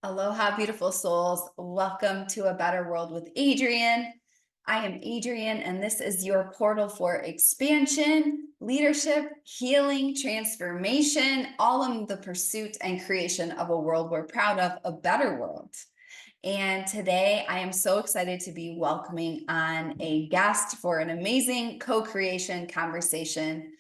Aloha, beautiful souls. Welcome to A Better World with Adrienne. I am Adrienne, and this is your portal for expansion, leadership, healing, transformation, all in the pursuit and creation of a world we're proud of, a better world. And today I am so excited to be welcoming on a guest for an amazing co-creation conversation.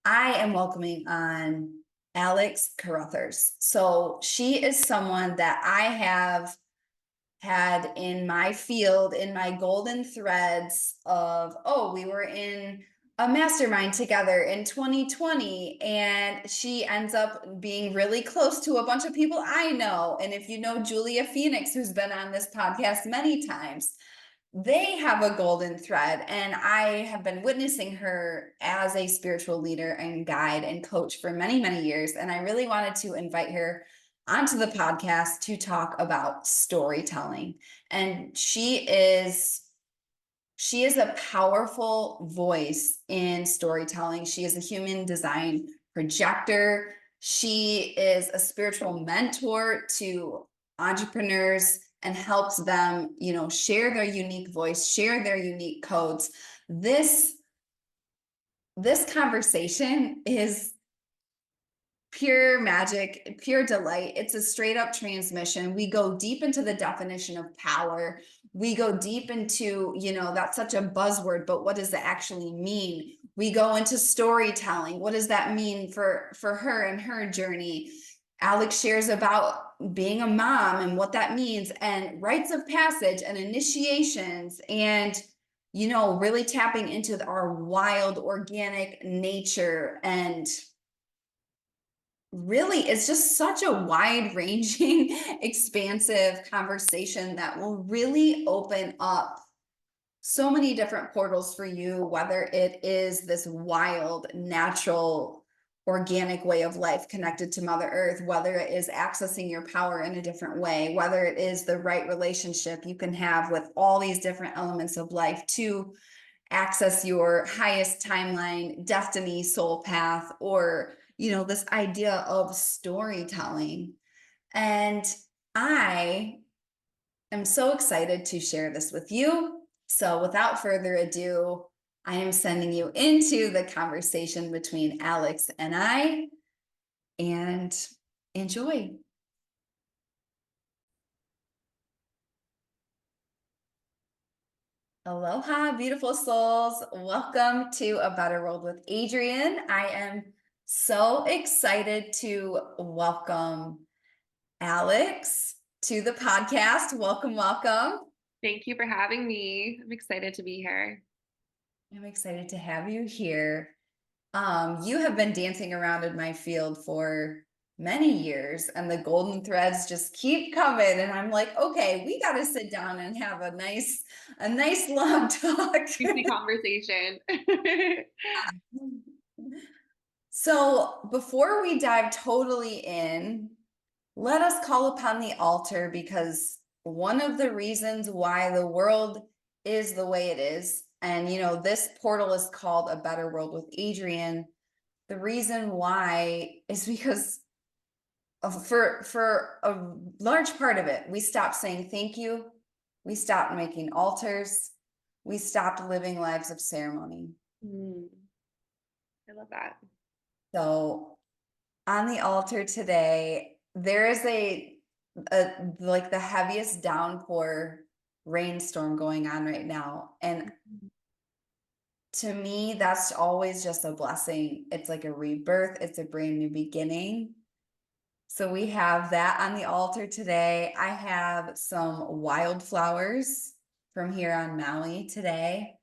I am welcoming on Alex Carruthers. So she is someone that I have had in my field, in my golden threads of, we were in a mastermind together in 2020, and she ends up being really close to a bunch of people I know. And if you know Julia Phoenix, who's been on this podcast many times, they have a golden thread, and I have been witnessing her as a spiritual leader and guide and coach for many, many years. And I really wanted to invite her onto the podcast to talk about storytelling. And she is a powerful voice in storytelling. She is a human design projector. She is a spiritual mentor to entrepreneurs and helps them, share their unique voice, share their unique codes. This conversation is pure magic, pure delight. It's a straight up transmission. We go deep into the definition of power. We go deep into, that's such a buzzword, but what does that actually mean? We go into storytelling. What does that mean for her and her journey? Alex shares about being a mom and what that means, and rites of passage and initiations, and really tapping into our wild organic nature. And really, it's just such a wide-ranging, expansive conversation that will really open up so many different portals for you, whether it is this wild, natural, organic way of life connected to Mother Earth, whether it is accessing your power in a different way, whether it is the right relationship you can have with all these different elements of life to access your highest timeline, destiny, soul path, or this idea of storytelling. And I am so excited to share this with you. So without further ado, I am sending you into the conversation between Alex and I, and enjoy. Aloha, beautiful souls. Welcome to A Better World with Adrienne. I am so excited to welcome Alex to the podcast. Welcome, welcome. Thank you for having me. I'm excited to be here. I'm excited to have you here. You have been dancing around in my field for many years, and the golden threads just keep coming. And I'm like, okay, we got to sit down and have a nice long talk. Juicy conversation. So before we dive totally in, let us call upon the altar, because one of the reasons why the world is the way it is, and this portal is called A Better World with Adrienne. The reason why is because for a large part of it, we stopped saying thank you. We stopped making altars. We stopped living lives of ceremony. I love that. So on the altar today, there is a like the heaviest downpour rainstorm going on right now. And to me, that's always just a blessing. It's like a rebirth. It's a brand new beginning. So we have that on the altar today. I have some wildflowers from here on Maui today.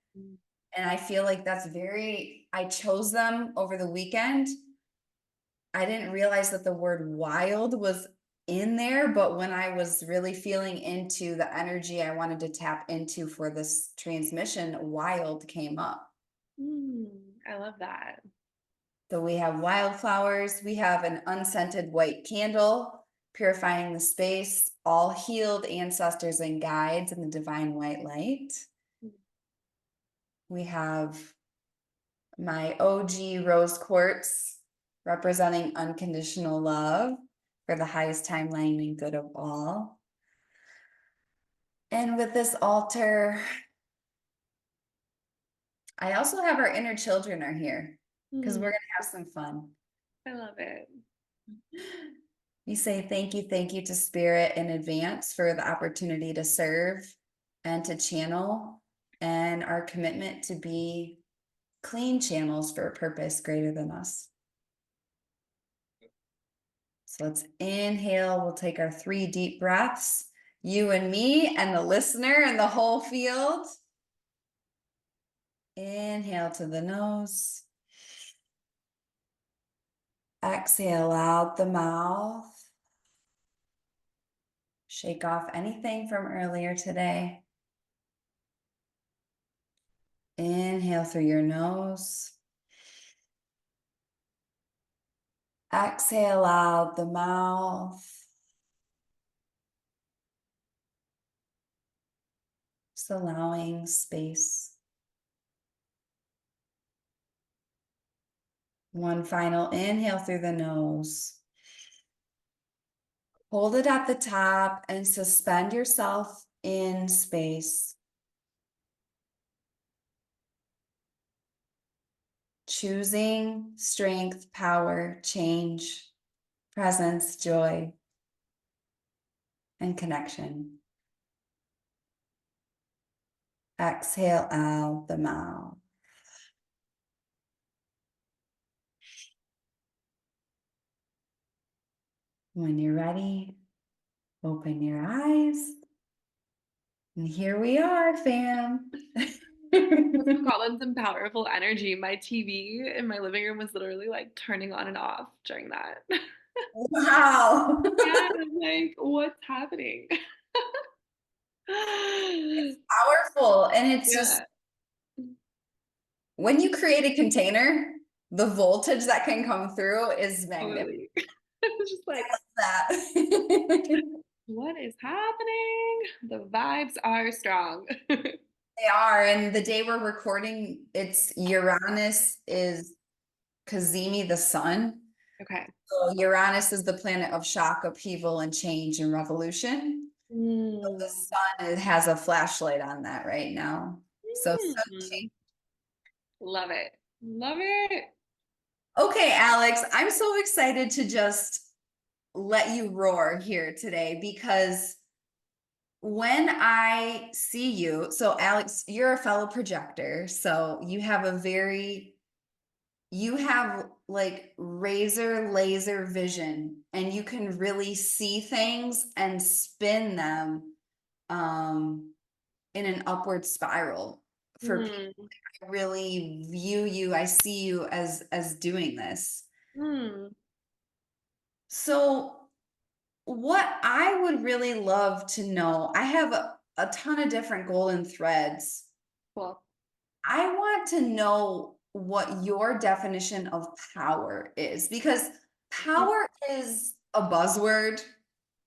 And I feel like I chose them over the weekend. I didn't realize that the word wild was in there, but when I was really feeling into the energy I wanted to tap into for this transmission, wild came up. I love that. So we have wildflowers, we have an unscented white candle, purifying the space, all healed ancestors and guides in the divine white light. We have my OG rose quartz representing unconditional love. for the highest timeline and good of all. And with this altar, I also have our inner children are here because we're going to have some fun. I love it. You say thank you to Spirit in advance for the opportunity to serve and to channel, and our commitment to be clean channels for a purpose greater than us. So let's inhale. We'll take our 3 deep breaths, you and me and the listener and the whole field. Inhale to the nose. Exhale out the mouth. Shake off anything from earlier today. Inhale through your nose. Exhale out the mouth. Just allowing space. One final inhale through the nose. Hold it at the top and suspend yourself in space. Choosing strength, power, change, presence, joy, and connection. Exhale out the mouth. When you're ready, open your eyes. And here we are, fam. Let's call in some powerful energy. My TV in my living room was literally like turning on and off during that. Wow. Yeah, I'm like, what's happening? Powerful. And it's just Yeah, when you create a container, the voltage that can come through is magnificent. totally. It's just like, That. what is happening? The vibes are strong. They are. And the day we're recording, it's Uranus is Kazemi, the sun. Okay. So Uranus is the planet of shock, upheaval, and change and revolution. So the Mm. sun it has a flashlight on that right now. So Mm. Love it. Love it. okay, Alex, I'm so excited to just let you roar here today because when I see you, so Alex, you're a fellow projector, so you have like razor laser vision and you can really see things and spin them in an upward spiral for people Mm. that really view you. I see you as doing this. Mm. So what I would really love to know, I have a ton of different golden threads. Cool. I want to know what your definition of power is because power is a buzzword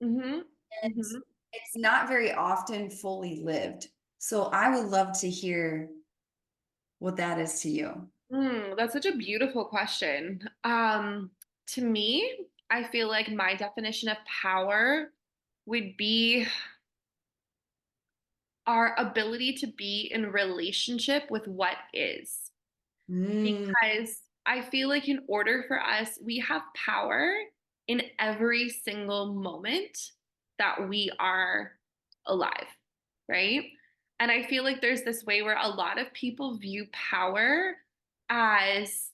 Mm-hmm. and Mm-hmm. it's not very often fully lived. So I would love to hear what that is to you. That's such a beautiful question. To me, I feel like my definition of power would be our ability to be in relationship with what is. Mm, Because I feel like in order for us, we have power in every single moment that we are alive, right? And I feel like there's this way where a lot of people view power as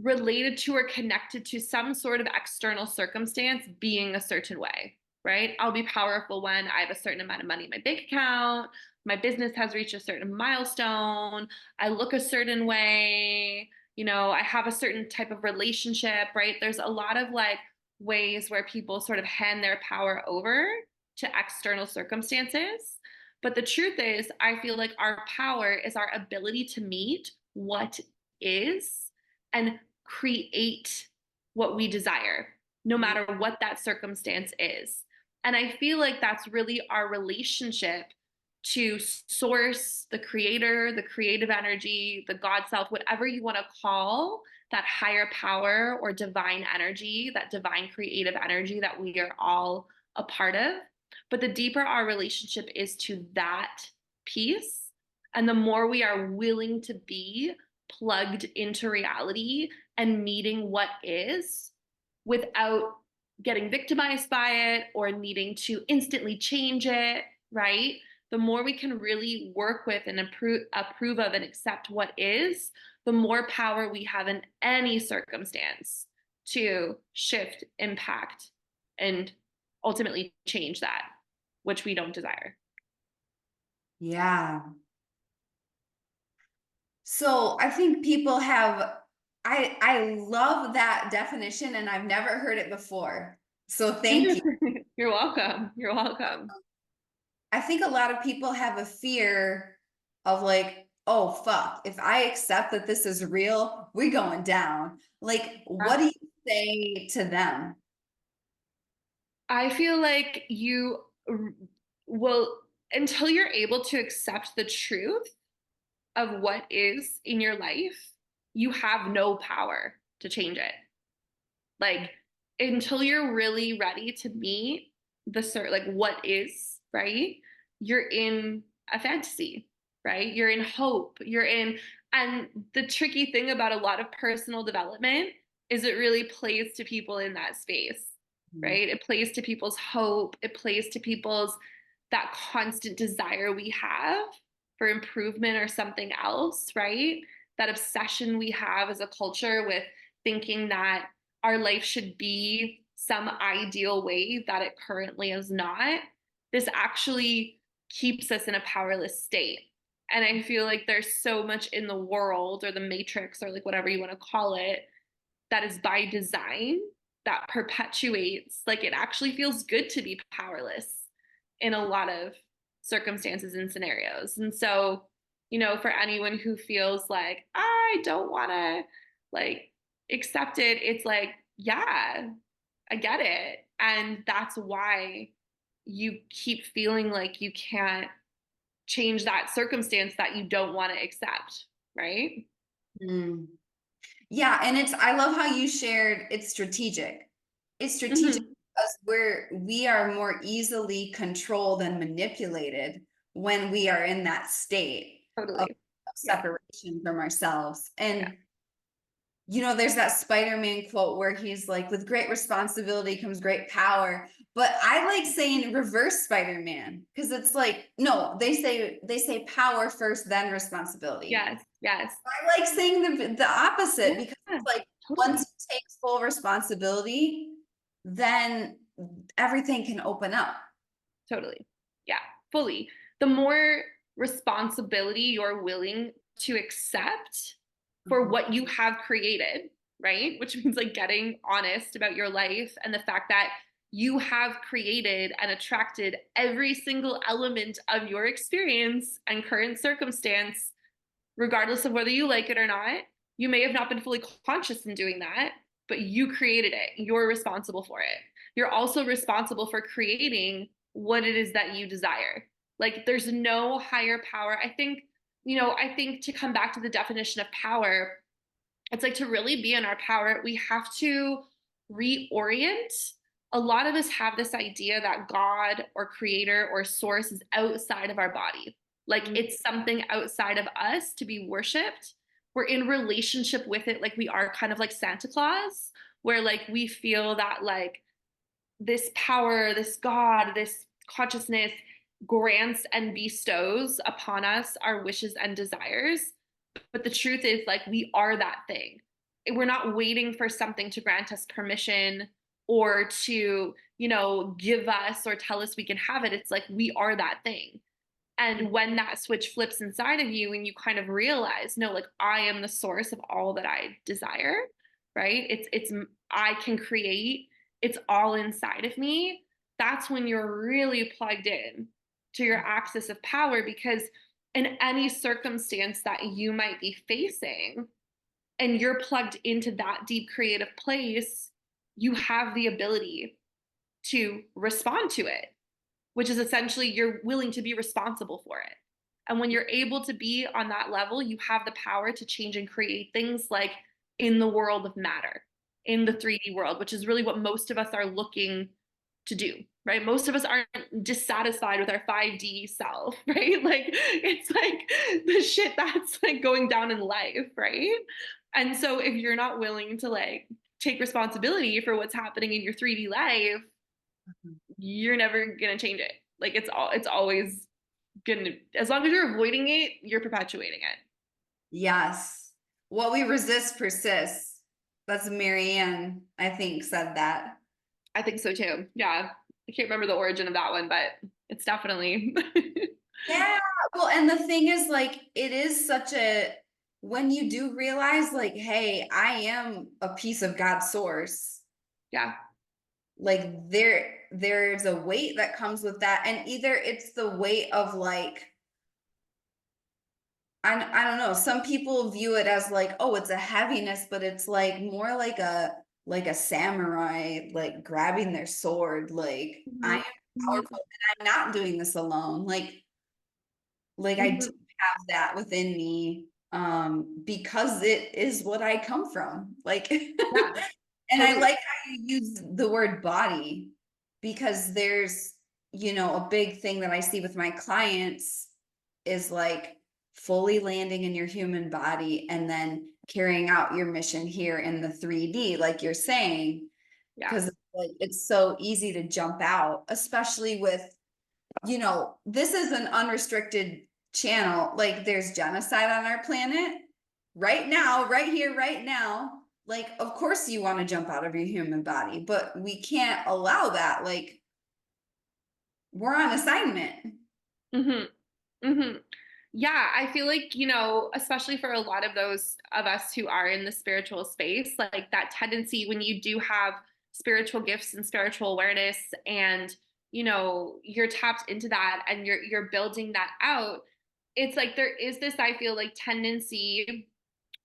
related to or connected to some sort of external circumstance being a certain way, right? I'll be powerful when I have a certain amount of money in my bank account, my business has reached a certain milestone, I look a certain way, I have a certain type of relationship, right? There's a lot of like ways where people sort of hand their power over to external circumstances. But the truth is, I feel like our power is our ability to meet what is and create what we desire, no matter what that circumstance is. And I feel like that's really our relationship to source, the creator, the creative energy, the God self, whatever you want to call that higher power or divine energy, that divine creative energy that we are all a part of. But the deeper our relationship is to that piece, and the more we are willing to be plugged into reality and meeting what is without getting victimized by it or needing to instantly change it, right? The more we can really work with and approve of and accept what is, the more power we have in any circumstance to shift, impact, and ultimately change that, which we don't desire. Yeah. So I think people have, I love that definition and I've never heard it before. So thank you. You're welcome. You're welcome. I think a lot of people have a fear of like, oh fuck, if I accept that this is real, we're going down. Like, what do you say to them? I feel like you will, until you're able to accept the truth of what is in your life, you have no power to change it. Like, until you're really ready to meet like what is, right? You're in a fantasy, right? You're in hope. And the tricky thing about a lot of personal development is it really plays to people in that space, Mm. right? It plays to people's hope. It plays to people's that constant desire we have for improvement or something else, right? That obsession we have as a culture with thinking that our life should be some ideal way that it currently is not. This actually keeps us in a powerless state. And I feel like there's so much in the world or the matrix or like whatever you want to call it that is by design that perpetuates, like it actually feels good to be powerless in a lot of circumstances and scenarios. And so, for anyone who feels like, I don't want to like accept it, it's like, yeah, I get it. And that's why you keep feeling like you can't change that circumstance that you don't want to accept, right? Mm. Yeah, and I love how you shared it's strategic. It's strategic Mm-hmm. because we are more easily controlled and manipulated when we are in that state of Totally. Yeah. separation from ourselves. Yeah. And there's that Spider-Man quote where he's like, with great responsibility comes great power. But I like saying reverse Spider-Man because it's like, no, they say power first, then responsibility. Yes. Yes. I like saying the opposite because Yeah. it's like once Totally. you take full responsibility, then everything can open up. Totally. Yeah. Fully. The more responsibility you're willing to accept for Mhm. what you have created, right? Which means like getting honest about your life and the fact that you have created and attracted every single element of your experience and current circumstance, regardless of whether you like it or not. You may have not been fully conscious in doing that, but you created it. You're responsible for it. You're also responsible for creating what it is that you desire. Like there's no higher power. I think to come back to the definition of power, it's like to really be in our power, we have to reorient. A lot of us have this idea that God or creator or source is outside of our body. Like it's something outside of us to be worshiped. We're in relationship with it, like we are kind of like Santa Claus, where like we feel that like this power, this God, this consciousness grants and bestows upon us our wishes and desires. But the truth is, like, we are that thing. We're not waiting for something to grant us permission or to, give us or tell us we can have it. It's like we are that thing. And when that switch flips inside of you and you kind of realize, no, like I am the source of all that I desire, right? I can create, it's all inside of me. That's when you're really plugged in to your axis of power because in any circumstance that you might be facing and you're plugged into that deep creative place, you have the ability to respond to it, which is essentially you're willing to be responsible for it. And when you're able to be on that level, you have the power to change and create things like in the world of matter, in the 3D world, which is really what most of us are looking to do, right? Most of us aren't dissatisfied with our 5D self, right? Like it's like the shit that's like going down in life, right? And so if you're not willing to like take responsibility for what's happening in your 3D life, you're never gonna change it. Like it's always gonna, as long as you're avoiding it, you're perpetuating it. Yes. What we resist persists. That's Marianne, I think, said that. I think so too. Yeah. I can't remember the origin of that one, but it's definitely Yeah. Well, and the thing is, like, it is such a, when you do realize, like, hey, I am a piece of God's source, yeah. like there's a weight that comes with that. And either it's the weight of like, I don't know, some people view it as like, oh, it's a heaviness, but it's like more like a samurai, like grabbing their sword, like I Mhm. am Mhm. powerful and I'm not doing this alone. Like I do Mhm. have that within me, because it is what I come from. Like Yeah, and I totally. like how you use the word body, because there's, a big thing that I see with my clients is like fully landing in your human body and then carrying out your mission here in the 3D, like you're saying, Yeah. because like it's so easy to jump out, especially with, this is an unrestricted channel. Like there's genocide on our planet right now, right here, right now. Like, of course you want to jump out of your human body, but we can't allow that. Like, we're on assignment. Mhm. Mhm. Yeah, I feel like, especially for a lot of those of us who are in the spiritual space, like that tendency when you do have spiritual gifts and spiritual awareness and, you're tapped into that and you're building that out, it's like there is this, I feel like, tendency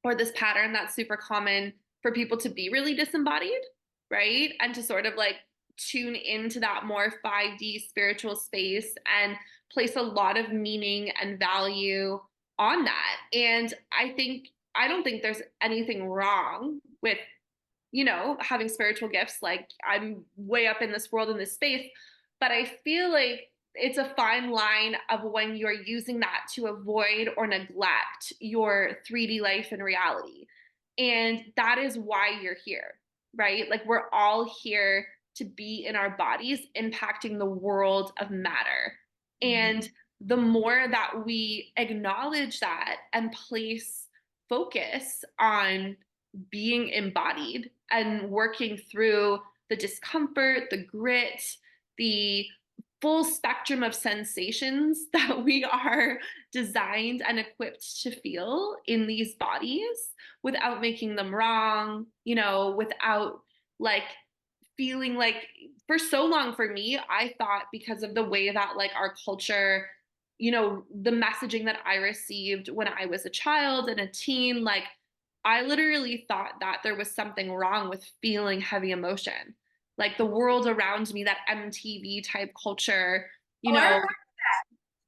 or this pattern that's super common for people to be really disembodied, right? And to sort of like tune into that more 5D spiritual space and place a lot of meaning and value on that. And I don't think there's anything wrong with, having spiritual gifts. Like I'm way up in this world, in this space, but I feel like it's a fine line of when you're using that to avoid or neglect your 3D life and reality. And that is why you're here, right? Like we're all here to be in our bodies, impacting the world of matter. And the more that we acknowledge that and place focus on being embodied and working through the discomfort, the grit, the full spectrum of sensations that we are designed and equipped to feel in these bodies without making them wrong, without like feeling like, for so long for me, I thought because of the way that like our culture, the messaging that I received when I was a child and a teen, like I literally thought that there was something wrong with feeling heavy emotion. Like the world around me, that MTV type culture, you Oh, I know,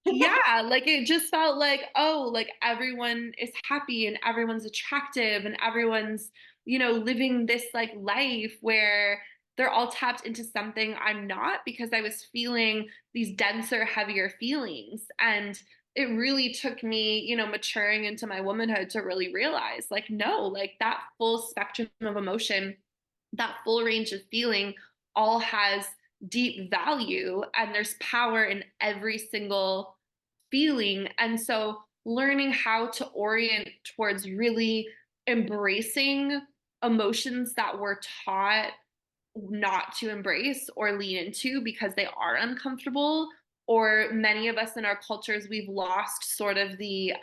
remember. yeah, like it just felt like, oh, like everyone is happy and everyone's attractive and everyone's, living this like life where they're all tapped into something I'm not, because I was feeling these denser, heavier feelings. And it really took me, maturing into my womanhood to really realize like, no, like that full spectrum of emotion, that full range of feeling all has deep value and there's power in every single feeling. And so learning how to orient towards really embracing emotions that we're taught not to embrace or lean into because they are uncomfortable, or many of us in our cultures, we've lost sort of the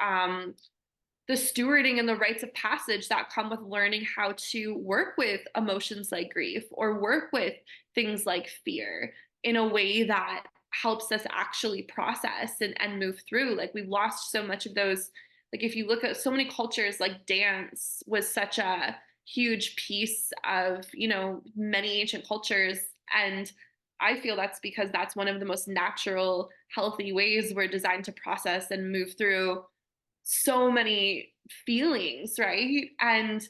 stewarding and the rites of passage that come with learning how to work with emotions like grief or work with things like fear in a way that helps us actually process and move through. Like we've lost so much of those. Like if you look at so many cultures, like dance was such a huge piece of, many ancient cultures. And I feel that's because that's one of the most natural, healthy ways we're designed to process and move through so many feelings, right? And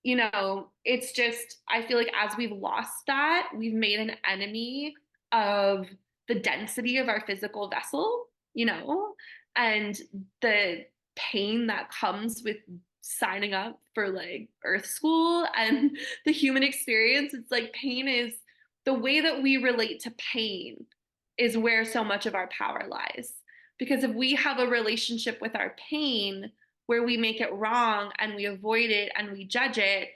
it's just, I feel like as we've lost that, we've made an enemy of the density of our physical vessel, and the pain that comes with signing up for like Earth School and the human experience. It's like pain is the way that we relate to pain is where so much of our power lies. Because if we have a relationship with our pain, where we make it wrong and we avoid it and we judge it,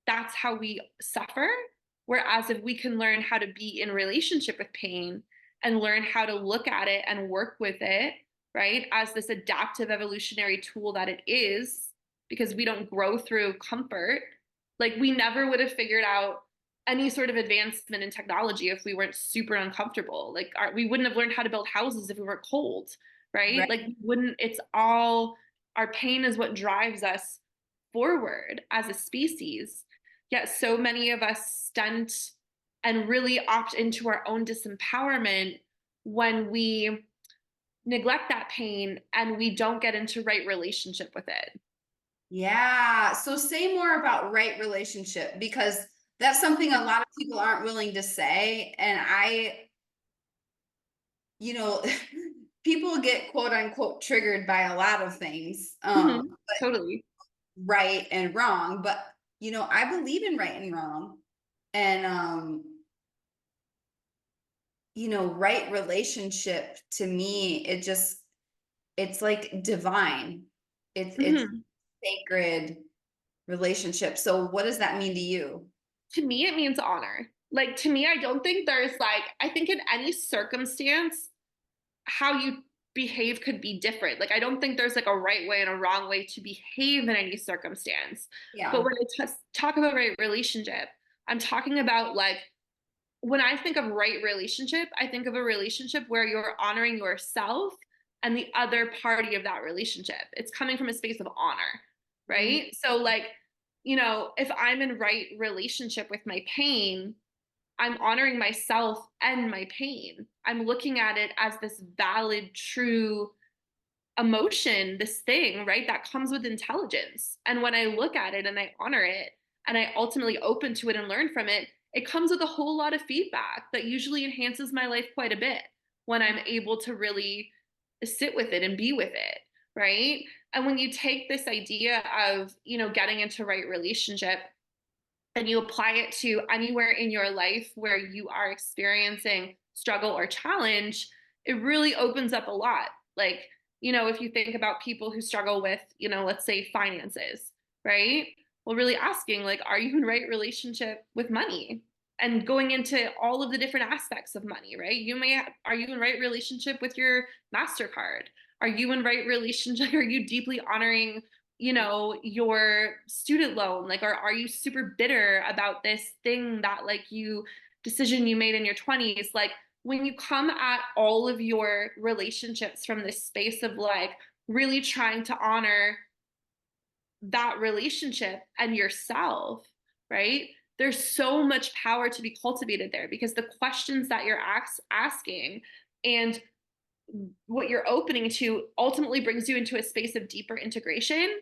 that's how we suffer. Whereas if we can learn how to be in relationship with pain and learn how to look at it and work with it, right, as this adaptive evolutionary tool that it is, because we don't grow through comfort, like we never would have figured out any sort of advancement in technology if we weren't super uncomfortable. Like we wouldn't have learned how to build houses if we weren't cold, right? Right. Like we wouldn't, it's all our pain is what drives us forward as a species. Yet so many of us stunt and really opt into our own disempowerment when we neglect that pain and we don't get into right relationship with it. Yeah. So say more about right relationship, because that's something a lot of people aren't willing to say. And you know, people get quote unquote triggered by a lot of things, Mhm. Totally. right and wrong. But, I believe in right and wrong. And, right relationship to me, it's like divine. It's Mhm. sacred relationship. So what does that mean to you? To me, it means honor. Like, to me, I don't think there's like, I think in any circumstance, how you behave could be different. Like, I don't think there's like a right way and a wrong way to behave in any circumstance. But Yeah. when I talk about right relationship, I'm talking about like, when I think of right relationship, I think of a relationship where you're honoring yourself and the other party of that relationship. It's coming from a space of honor, Mhm. right? So, like, if I'm in right relationship with my pain, I'm honoring myself and my pain. I'm looking at it as this valid, true emotion, this thing, right? That comes with intelligence. And when I look at it and I honor it and I ultimately open to it and learn from it, it comes with a whole lot of feedback that usually enhances my life quite a bit when I'm able to really sit with it and be with it, right? And when you take this idea of, getting into right relationship and you apply it to anywhere in your life where you are experiencing struggle or challenge, it really opens up a lot. Like, if you think about people who struggle with, let's say finances, right? Well, really asking, like, are you in right relationship with money? And going into all of the different aspects of money, right? Are you in right relationship with your MasterCard? Are you in right relationship? Are you deeply honoring your student loan? Like, are you super bitter about this thing that like decision you made in your 20s? Like, when you come at all of your relationships from this space of like really trying to honor that relationship and yourself, right? There's so much power to be cultivated there because the questions that you're asking and what you're opening to ultimately brings you into a space of deeper integration.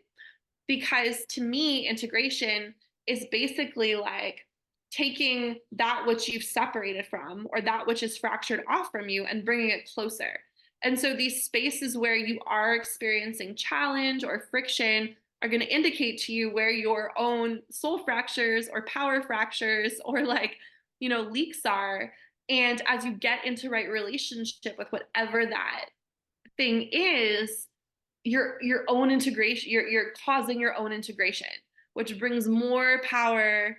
Because to me, integration is basically like taking that which you've separated from or that which is fractured off from you and bringing it closer. And so these spaces where you are experiencing challenge or friction are going to indicate to you where your own soul fractures or power fractures or like, leaks are. And as you get into right relationship with whatever that thing is, your own integration, you're causing your own integration, which brings more power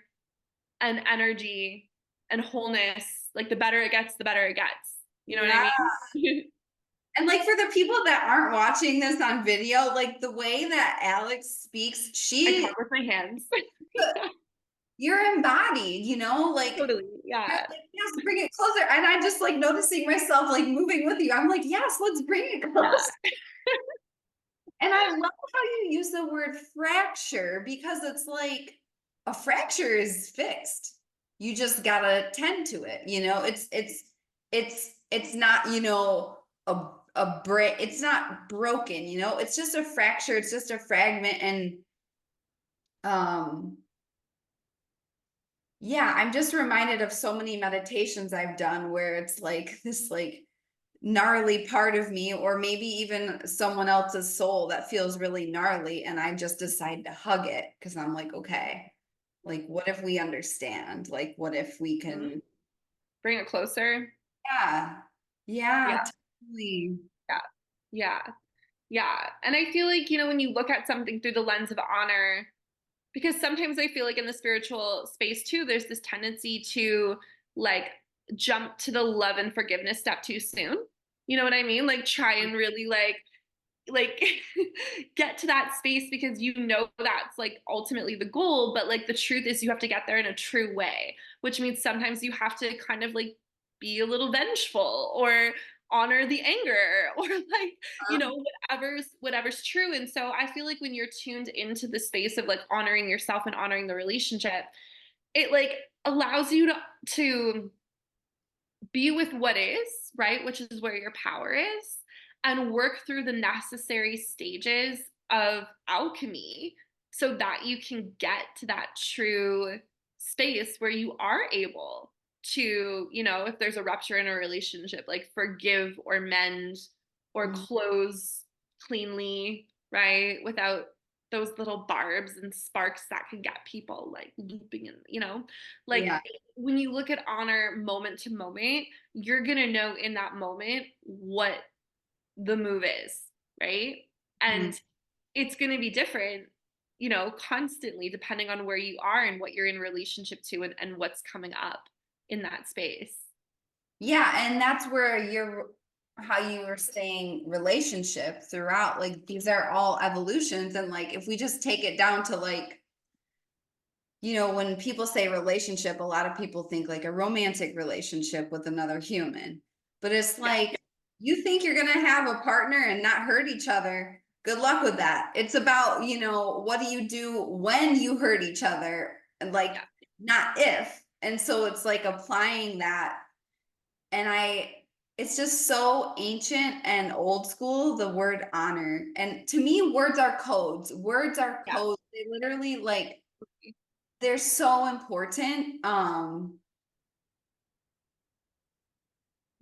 and energy and wholeness. Like the better it gets, the better it gets. You know what I Yeah. mean? And like for the people that aren't watching this on video, like the way that Alex speaks, I talk with my hands. you're embodied, like Totally. you're Yeah. like, yes, bring it closer. And I'm just like noticing myself like moving with you. I'm like, yes, let's bring it Yeah. close. And I love how you use the word fracture, because it's like a fracture is fixed. You just gotta tend to it. It's not, a break. It's not broken. It's just a fracture. It's just a fragment. And um Yeah, I'm just reminded of so many meditations I've done where it's like this like gnarly part of me, or maybe even someone else's soul that feels really gnarly, and I just decide to hug it because I'm like, okay, like what if we understand? Like what if we Mhm. can, Bring it closer. yeah, yeah, Yeah. totally. Yeah. Yeah. Yeah. And I feel like, when you look at something through the lens of honor, because sometimes I feel like in the spiritual space too, there's this tendency to like jump to the love and forgiveness step too soon. You know what I mean? Like try and really like get to that space because that's like ultimately the goal, but like the truth is you have to get there in a true way, which means sometimes you have to kind of like be a little vengeful or honor the anger or like whatever's true. And so I feel like when you're tuned into the space of like honoring yourself and honoring the relationship, it like allows you to be with what is, right? Which is where your power is, and work through the necessary stages of alchemy so that you can get to that true space where you are able to, if there's a rupture in a relationship, like forgive or mend or Mhm. close cleanly, right? Without those little barbs and sparks that can get people like looping and, like Yeah. when you look at honor moment to moment, you're going to know in that moment what the move is, right? Mhm. And it's going to be different, constantly depending on where you are and what you're in relationship to and what's coming up in that space. Yeah, and that's where you're how you were saying relationship throughout. Like these are all evolutions, and like if we just take it down to like, when people say relationship, a lot of people think like a romantic relationship with another human. But it's Yeah, like you think you're gonna have a partner and not hurt each other. Good luck with that. It's about, what do you do when you hurt each other? And like yeah, not if. And so it's like applying that, and it's just so ancient and old school, the word honor. And to me, words are codes. Words are yeah, codes. They literally like they're so important.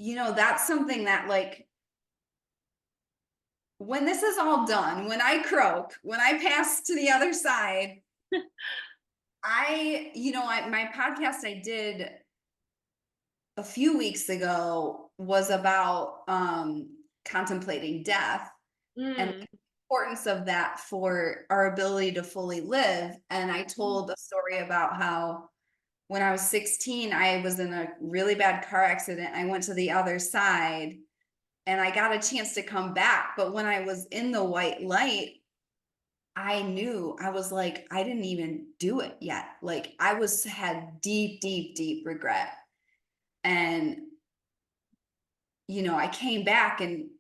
That's something that like when this is all done, when I croak, when I pass to the other side, my podcast I did a few weeks ago was about contemplating death and mm, importance of that for our ability to fully live. And I told a story about how when I was 16, I was in a really bad car accident. I went to the other side and I got a chance to come back. But when I was in the white light, I knew I was like, I didn't even do it yet. Like had deep, deep, deep regret. And, I came back and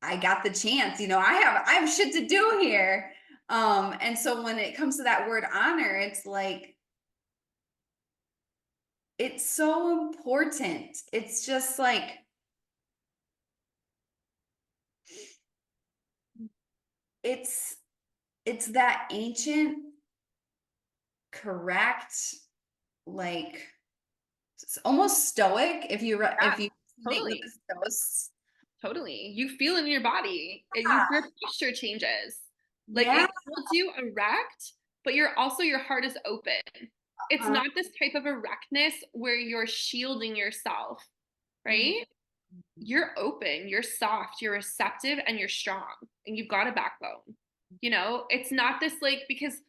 I got the chance, I have shit to do here. And so when it comes to that word honor, it's like, it's so important. It's just like, it's, it's that ancient, correct, like it's almost stoic. yeah, If you think with totally. the stoics, Totally. You feel in your body. Your posture changes. Like yeah, it holds you erect, but your heart is open. It's uh, not this type of erectness where you're shielding yourself, mhm, right? You're open, you're soft, you're receptive, and you're strong, and you've got a backbone. It's not this like because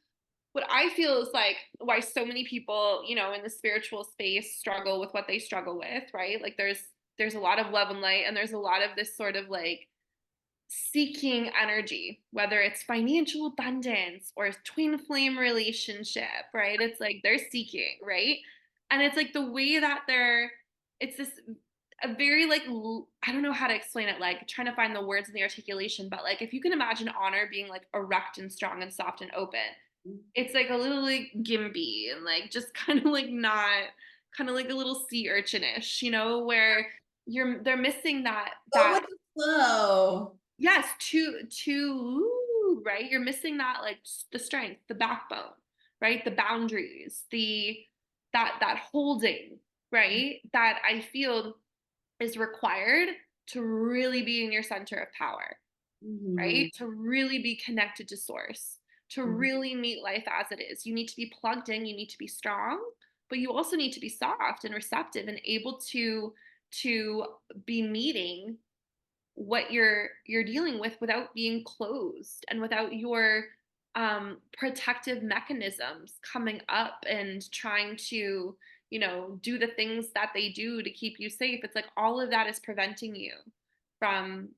what I feel is like why so many people, in the spiritual space struggle with what they struggle with, right? Like there's a lot of love and light and there's a lot of this sort of like seeking energy, whether it's financial abundance or twin flame relationship, right? It's like they're seeking, right? And it's like the way that it's this a very like I don't know how to explain it, like trying to find the words and the articulation, but like if you can imagine honor being like erect and strong and soft and open, it's like a little like gimpy and like just kind of like not kind of like a little sea urchinish, where they're missing go that with the flow. yes, right? You're missing that like the strength, the backbone, right? The boundaries, the that holding, right? That I feel is required to really be in your center of power, Mhm. right? To really be connected to source, to Mhm. really meet life as it is. You need to be plugged in, you need to be strong, but you also need to be soft and receptive and able to be meeting what you're dealing with without being closed and without your protective mechanisms coming up and trying to do the things that they do to keep you safe. It's like all of that is preventing you from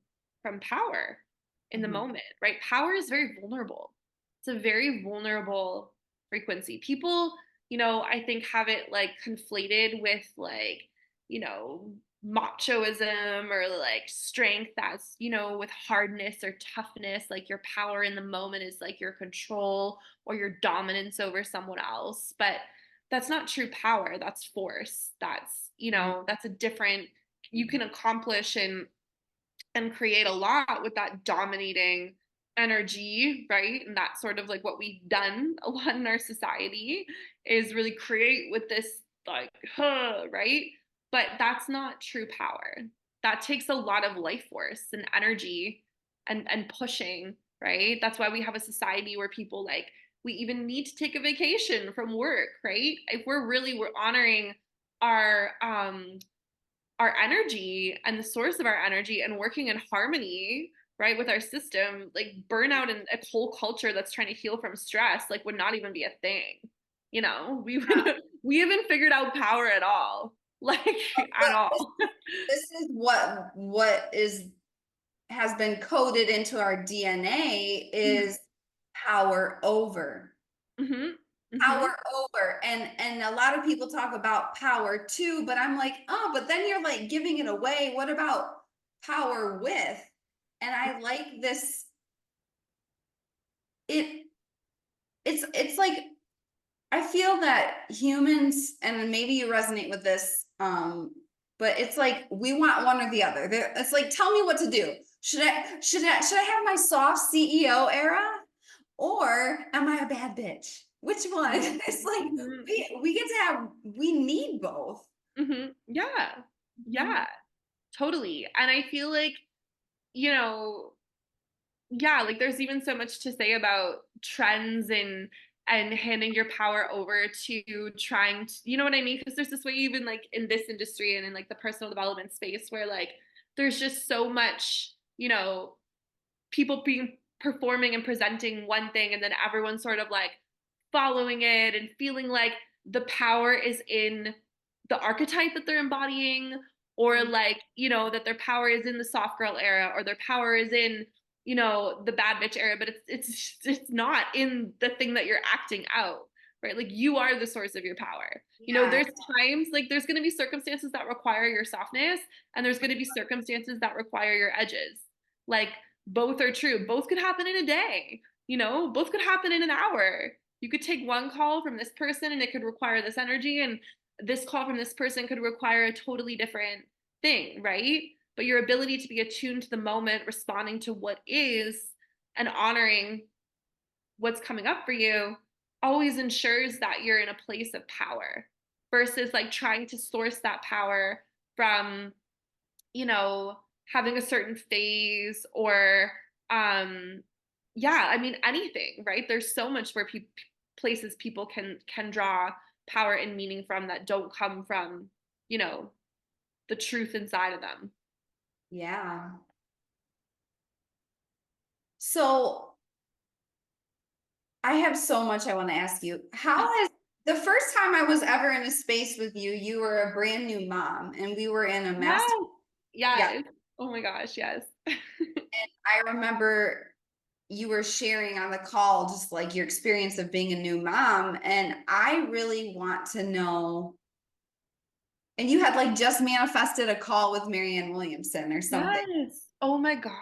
power in the Mhm. moment, right? Power is very vulnerable. It's a very vulnerable frequency. People, I think have it like conflated with like, you know machoism or like strength that's with hardness or toughness, like your power in the moment is like your control or your dominance over someone else. But that's not true power. That's force. That's a different. You can accomplish and create a lot with that dominating energy, right? And that's sort of like what we've done a lot in our society, is really create with this like, right? But that's not true power. That takes a lot of life force and energy and pushing, right? That's why we have a society where people like, we even need to take a vacation from work, right? If we're honoring our our energy and the source of our energy and working in harmony, right, with our system, like burnout and a whole culture that's trying to heal from stress like would not even be a thing. We Yeah. would we haven't figured out power at all, like at But this, all. this is what is has been coded into our DNA Mhm. is power over. Mhm. Mhm. Power over. And a lot of people talk about power too, but I'm like, oh, but then you're like giving it away. What about power with? And I like this. It it's like I feel that humans, and maybe you resonate with this, but it's like we want one or the other. It's like, tell me what to do. Should I have my soft CEO era, or am I a bad bitch? Which one? Mhm. It's like Mhm. we get to have, we need both. Mhm. Yeah. Mhm. Yeah. Totally. And I feel like, you know, yeah, like there's even so much to say about trends and handing your power over to trying to, you know what I mean? Because there's this way even like in this industry and in like the personal development space where like there's just so much, people being performing and presenting one thing and then everyone sort of like following it and feeling like the power is in the archetype that they're embodying, or like that their power is in the soft girl era, or their power is in the bad bitch era, but it's not in the thing that you're acting out, right? Like you are the source of your power. Yeah. There's times like there's going to be circumstances that require your softness, and there's going to be circumstances that require your edges. Like both are true. Both could happen in a day, both could happen in an hour. You could take one call from this person and it could require this energy, and this call from this person could require a totally different thing, right? But your ability to be attuned to the moment, responding to what is, and honoring what's coming up for you always ensures that you're in a place of power versus like trying to source that power from having a certain phase or yeah, I mean anything, right? There's so much where places people can draw power and meaning from that don't come from, you know, the truth inside of them. Yeah. So I have so much I want to ask you. How has the first time I was ever in a space with you, you were a brand new mom and we were in a master. Yes. Yeah. Yes. Oh my gosh, yes. I remember you were sharing on the call just like your experience of being a new mom. And I really want to know. And you had like just manifested a call with Marianne Williamson or something. Yes. Oh my God.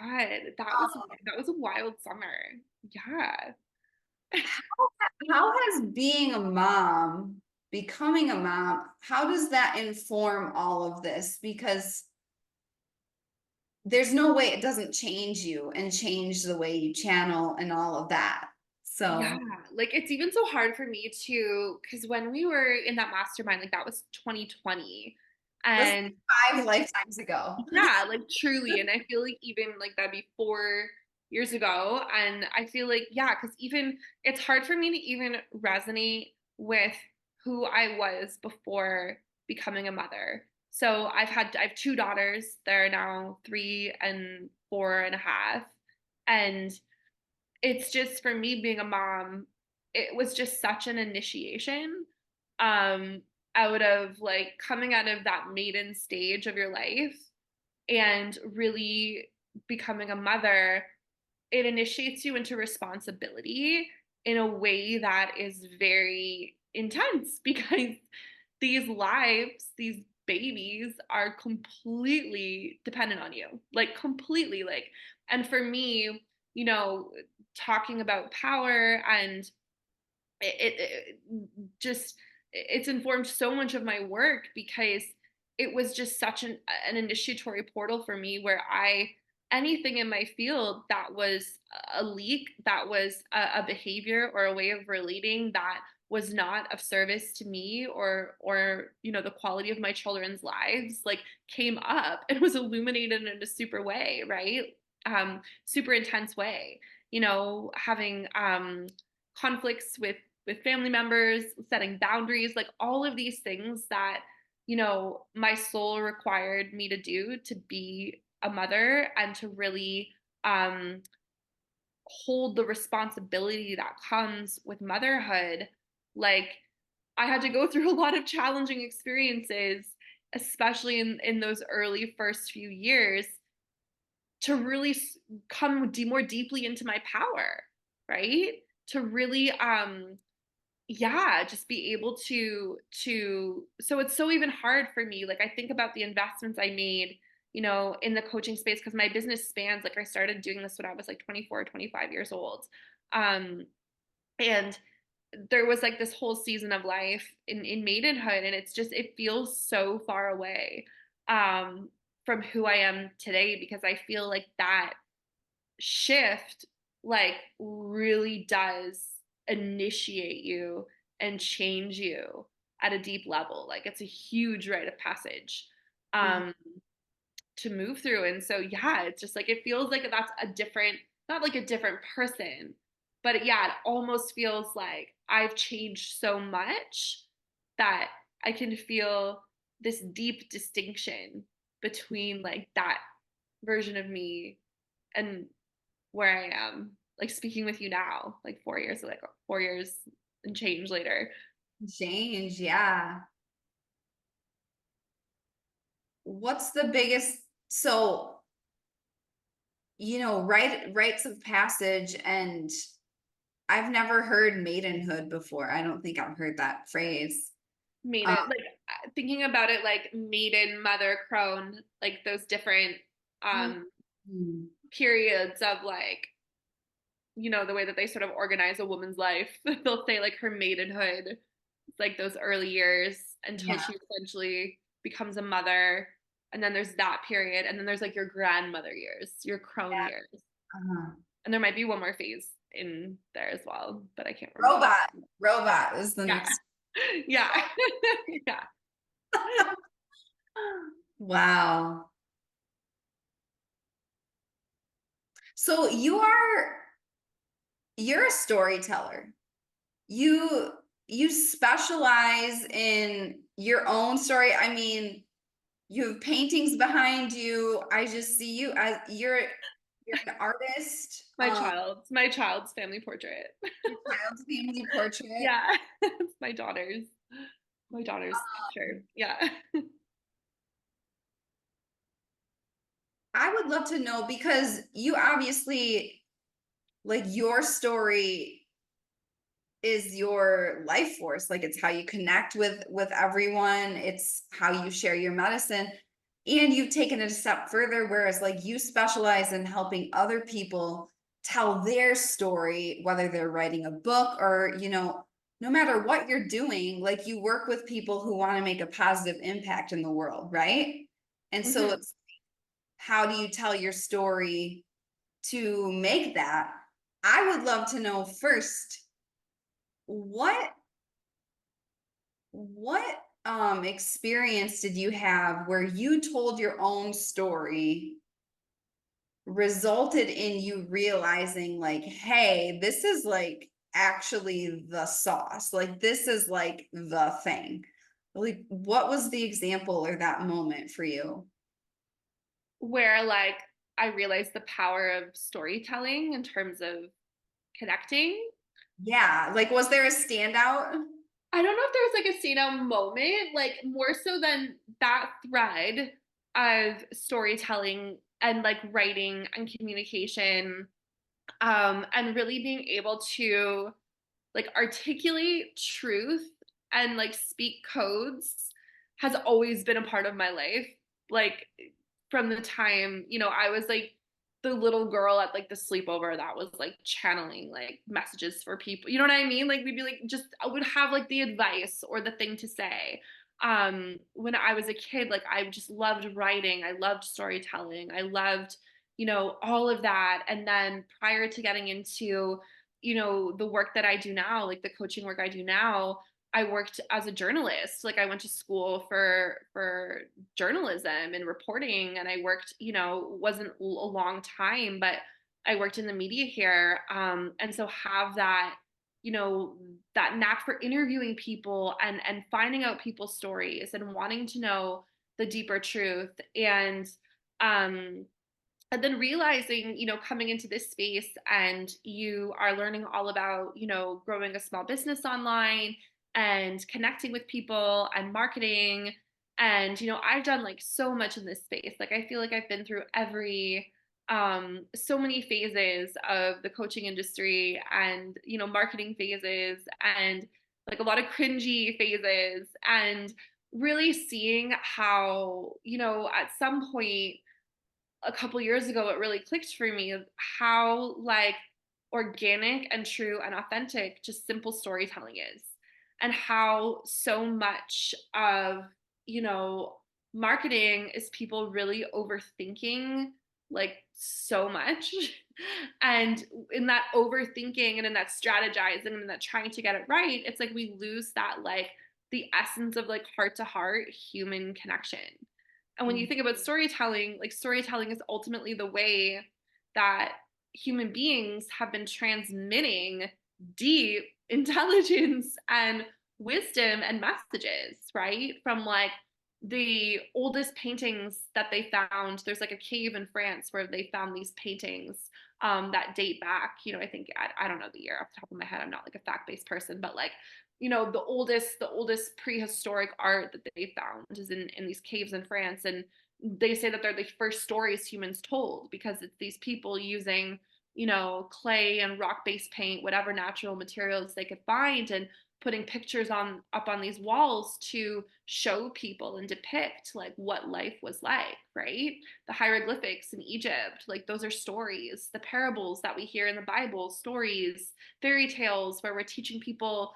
That was Um, that was a wild summer. Yeah. how has being a mom, becoming a mom, how does that inform all of this? Because there's no way it doesn't change you and change the way you channel and all of that. So Yeah, like it's even so hard for me to, because when we were in that mastermind, like that was 2020. that's And 5 lifetimes ago. yeah, like truly. And I feel like even like that'd be 4 years ago. And I feel like, yeah, because even it's hard for me to even resonate with who I was before becoming a mother. So I have two daughters. They're now 3 and 4.5. And it's just for me being a mom, it was just such an initiation um out of like coming out of that maiden stage of your life and really becoming a mother. It initiates you into responsibility in a way that is very intense because these lives, these babies are completely dependent on you, like completely. Like, and for me, talking about power and it just it's informed so much of my work because it was just such an initiatory portal for me where I anything in my field that was a leak, that was a behavior or a way of relating that was not of service to me or the quality of my children's lives, like came up and was illuminated in a super way, right? Super intense way, having conflicts with family members, setting boundaries, like all of these things that, my soul required me to do to be a mother and to really um, hold the responsibility that comes with motherhood. Like, I had to go through a lot of challenging experiences, especially in those early first few years, to really come more deeply into my power, right? To really yeah, just be able to so it's so even hard for me. Like I think about the investments I made, in the coaching space because my business spans, like I started doing this when I was like 24, 25 years old. Um and there was like this whole season of life in maidenhood, and it feels so far away um from who I am today, because I feel like that shift like really does initiate you and change you at a deep level. Like it's a huge rite of passage Mhm. um to move through. And so yeah, it's just like it feels like that's a different, not like a different person, but yeah, it almost feels like I've changed so much that I can feel this deep distinction between like that version of me and where I am, like speaking with you now, like 4 years, like 4 years and change later. Change, yeah. What's the biggest, so rites of passage, and I've never heard maidenhood before. I don't think I've heard that phrase. Um, Maiden, like thinking about it, like maiden, mother, crone, like those different um mm, periods of like, the way that they sort of organize a woman's life. They'll say like her maidenhood, it's like those early years until yeah. she essentially becomes a mother. And then there's that period. And then there's like your grandmother years, your crone Yeah. years. Uh-huh. And there might be one more phase in there as well, but I can't remember. Robot is the Yeah. next. Yeah. Yeah. Wow. So you're a storyteller. You specialize in your own story. I mean, you have paintings behind you. I just see you as you're an artist. My child's family portrait. Your child's family portrait. Yeah. It's my daughter's picture. Yeah. I would love to know, because you obviously, like, your story is your life force. Like, it's how you connect with everyone, it's how you share your medicine, and you've taken it a step further, whereas like you specialize in helping other people tell their story, whether they're writing a book or, no matter what you're doing, like you work with people who want to make a positive impact in the world, right? And so Mhm. it's, how do you tell your story to make that? I would love to know first, what experience did you have where you told your own story resulted in you realizing like, hey, this is like actually the sauce. Like this is like the thing. Like what was the example or that moment for you? Where like I realized the power of storytelling in terms of connecting. Yeah, like was there a standout? I don't know if there was like a standout moment, like more so than that thread of storytelling and like writing and communication, and really being able to like articulate truth and like speak codes has always been a part of my life. Like from the time, I was like the little girl at like the sleepover that was like channeling like messages for people. You know what I mean? Like we'd be like just I would have like the advice or the thing to say. When I was a kid, like I just loved writing, I loved storytelling, I loved, all of that. And then prior to getting into the work that I do now, like the coaching work I do now, I worked as a journalist. Like I went to school for journalism and reporting, and I worked, wasn't a long time, but I worked in the media here. And so have that, that knack for interviewing people and finding out people's stories and wanting to know the deeper truth. Um and then realizing, coming into this space and you are learning all about, growing a small business online and connecting with people and marketing. And, I've done like so much in this space. Like, I feel like I've been through so many phases of the coaching industry and, marketing phases and like a lot of cringy phases and really seeing how, at some point, a couple years ago it really clicked for me of how like organic and true and authentic just simple storytelling is, and how so much of you know marketing is people really overthinking like so much and in that overthinking and in that strategizing and in that trying to get it right, it's like we lose that like the essence of like heart to heart human connection. And when you think about storytelling, like storytelling is ultimately the way that human beings have been transmitting deep intelligence and wisdom and messages, right? From like the oldest paintings that they found. There's like a cave in France where they found these paintings that date back, I think I don't know the year off the top of my head. I'm not like a fact-based person, but like the oldest prehistoric art that they found is in these caves in France. And they say that they're the first stories humans told because it's these people using, clay and rock-based paint, whatever natural materials they could find, and putting pictures up on these walls to show people and depict like what life was like, right? The hieroglyphics in Egypt, like those are stories. The parables that we hear in the Bible, stories, fairy tales where we're teaching people,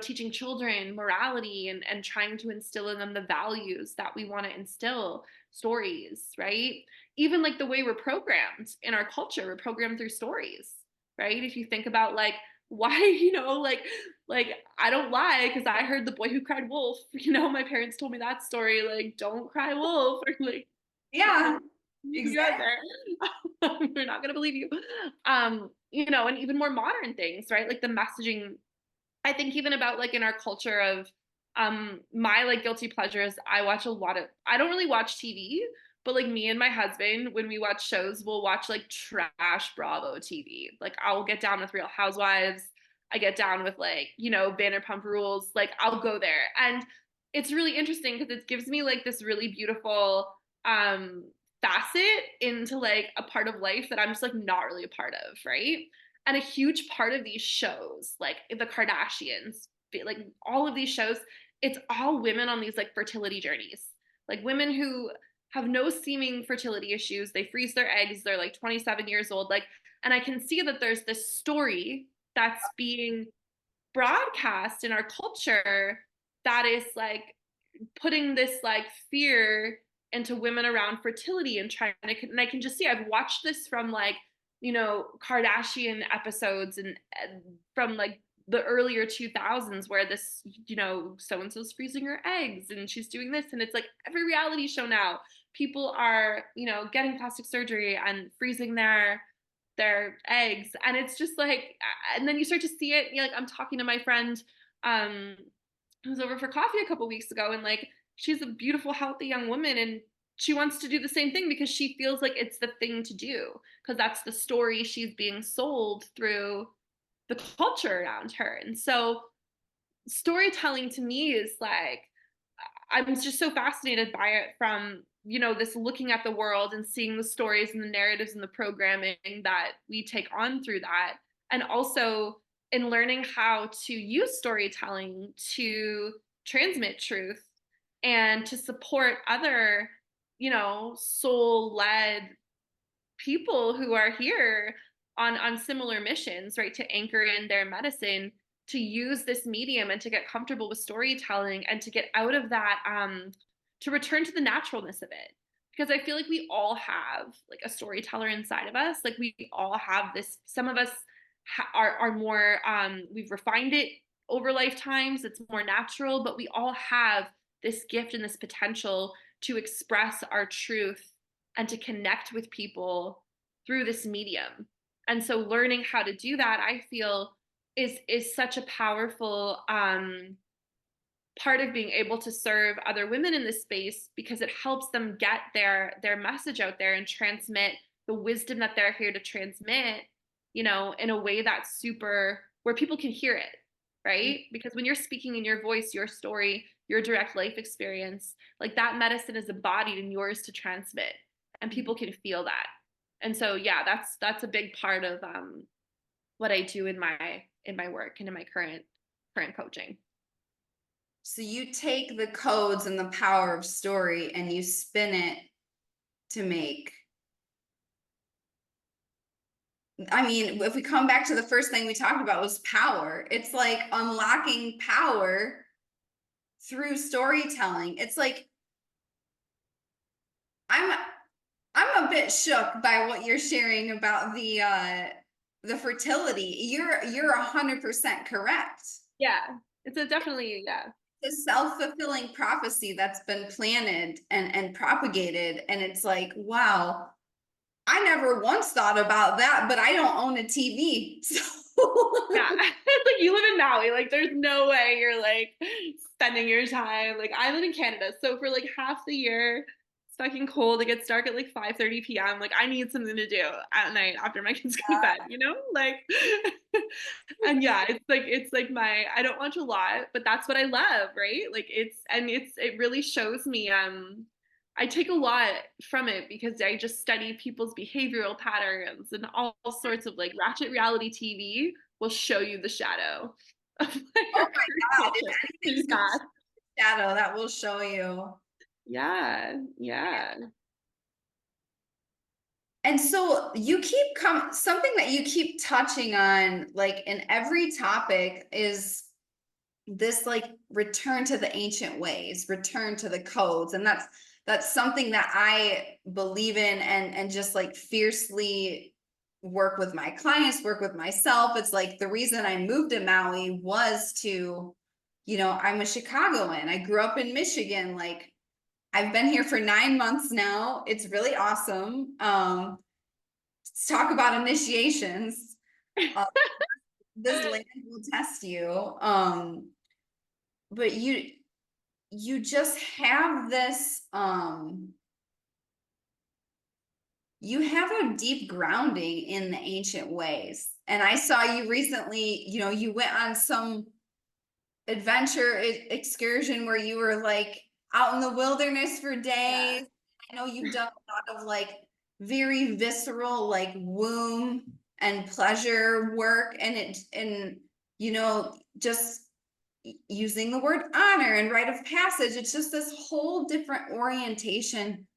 teaching children morality and trying to instill in them the values that we want to instill, stories, right? Even like the way we're programmed in our culture, we're programmed through stories, right? If you think about like why, like I don't lie because I heard the boy who cried wolf, my parents told me that story, like don't cry wolf, or like Yeah, you out exactly. there. We're not gonna believe you. And even more modern things, right? Like the messaging, I think even about like in our culture of my like guilty pleasures, I don't really watch TV, but like me and my husband, when we watch shows, we'll watch like trash Bravo TV. Like I'll get down with Real Housewives, I get down with like, Vanderpump Rules, like I'll go there. And it's really interesting because it gives me like this really beautiful facet into like a part of life that I'm just like not really a part of, right? And a huge part of these shows, like the Kardashians, like all of these shows, it's all women on these like fertility journeys. Like women who have no seeming fertility issues. They freeze their eggs, they're like 27 years old. Like, and I can see that there's this story that's being broadcast in our culture that is like putting this like fear into women around fertility and trying to, and I can just see I've watched this from like Kardashian episodes and from like the earlier 2000s where this, so and so's freezing her eggs and she's doing this. And it's like every reality show now, people are, getting plastic surgery and freezing their eggs. And it's just like, and then you start to see it. Like, I'm talking to my friend um, who was over for coffee a couple weeks ago, and like, she's a beautiful, healthy young woman. And she wants to do the same thing because she feels like it's the thing to do because that's the story she's being sold through the culture around her. And so storytelling to me is like, I'm just so fascinated by it from, this looking at the world and seeing the stories and the narratives and the programming that we take on through that. And also in learning how to use storytelling to transmit truth and to support other, soul led people who are here on similar missions, right, to anchor in their medicine, to use this medium and to get comfortable with storytelling and to get out of that, to return to the naturalness of it. Because I feel like we all have like a storyteller inside of us. Like we all have this. Some of us are more, we've refined it over lifetimes. It's more natural, but we all have this gift and this potential to express our truth and to connect with people through this medium. And so learning how to do that, I feel, is such a powerful part of being able to serve other women in this space because it helps them get their message out there and transmit the wisdom that they're here to transmit, in a way that's super where people can hear it, right? Because when you're speaking in your voice, your story, your direct life experience, like that medicine is embodied in yours to transmit and people can feel that. And so yeah, that's a big part of what I do in my work and in my current coaching. So you take the codes and the power of story and you spin it to make. I mean, if we come back to the first thing we talked about was power, it's like unlocking power through storytelling. It's like I'm I'm a bit shook by what you're sharing about the fertility. You're 100% correct. Yeah, it's a definitely, yeah. The self-fulfilling prophecy that's been planted and propagated, and it's like, wow, I never once thought about that, but I don't own a TV. So Yeah. It's like you live in Maui, like there's no way you're like spending your time. Like I live in Canada, so for like half the year it's fucking cold. It gets dark at like 5:30 p.m. Like I need something to do at night after my kids go to bed, Like and yeah, it's like my I don't watch a lot, but that's what I love, right? Like it really shows me I take a lot from it because I just study people's behavioral patterns and all sorts of like ratchet reality TV will show you the shadow of like oh our my current God, if culture. anything's Yeah. shadow, that will show you. Yeah. Yeah. And so you keep something that you keep touching on, like in every topic, is this like return to the ancient ways, return to the codes. And that's something that I believe in and just like fiercely work with my clients, work with myself. It's like the reason I moved to Maui was to, I'm a Chicagoan. I grew up in Michigan. Like I've been here for 9 months now. It's really awesome. Let's talk about initiations. Uh, this land will test you. But you just have this you have a deep grounding in the ancient ways. And I saw you recently, you went on some adventure excursion where you were like out in the wilderness for Yeah. days. I know you've done a lot of like very visceral like womb and pleasure work, and just using the word honor and rite of passage. It's just this whole different orientation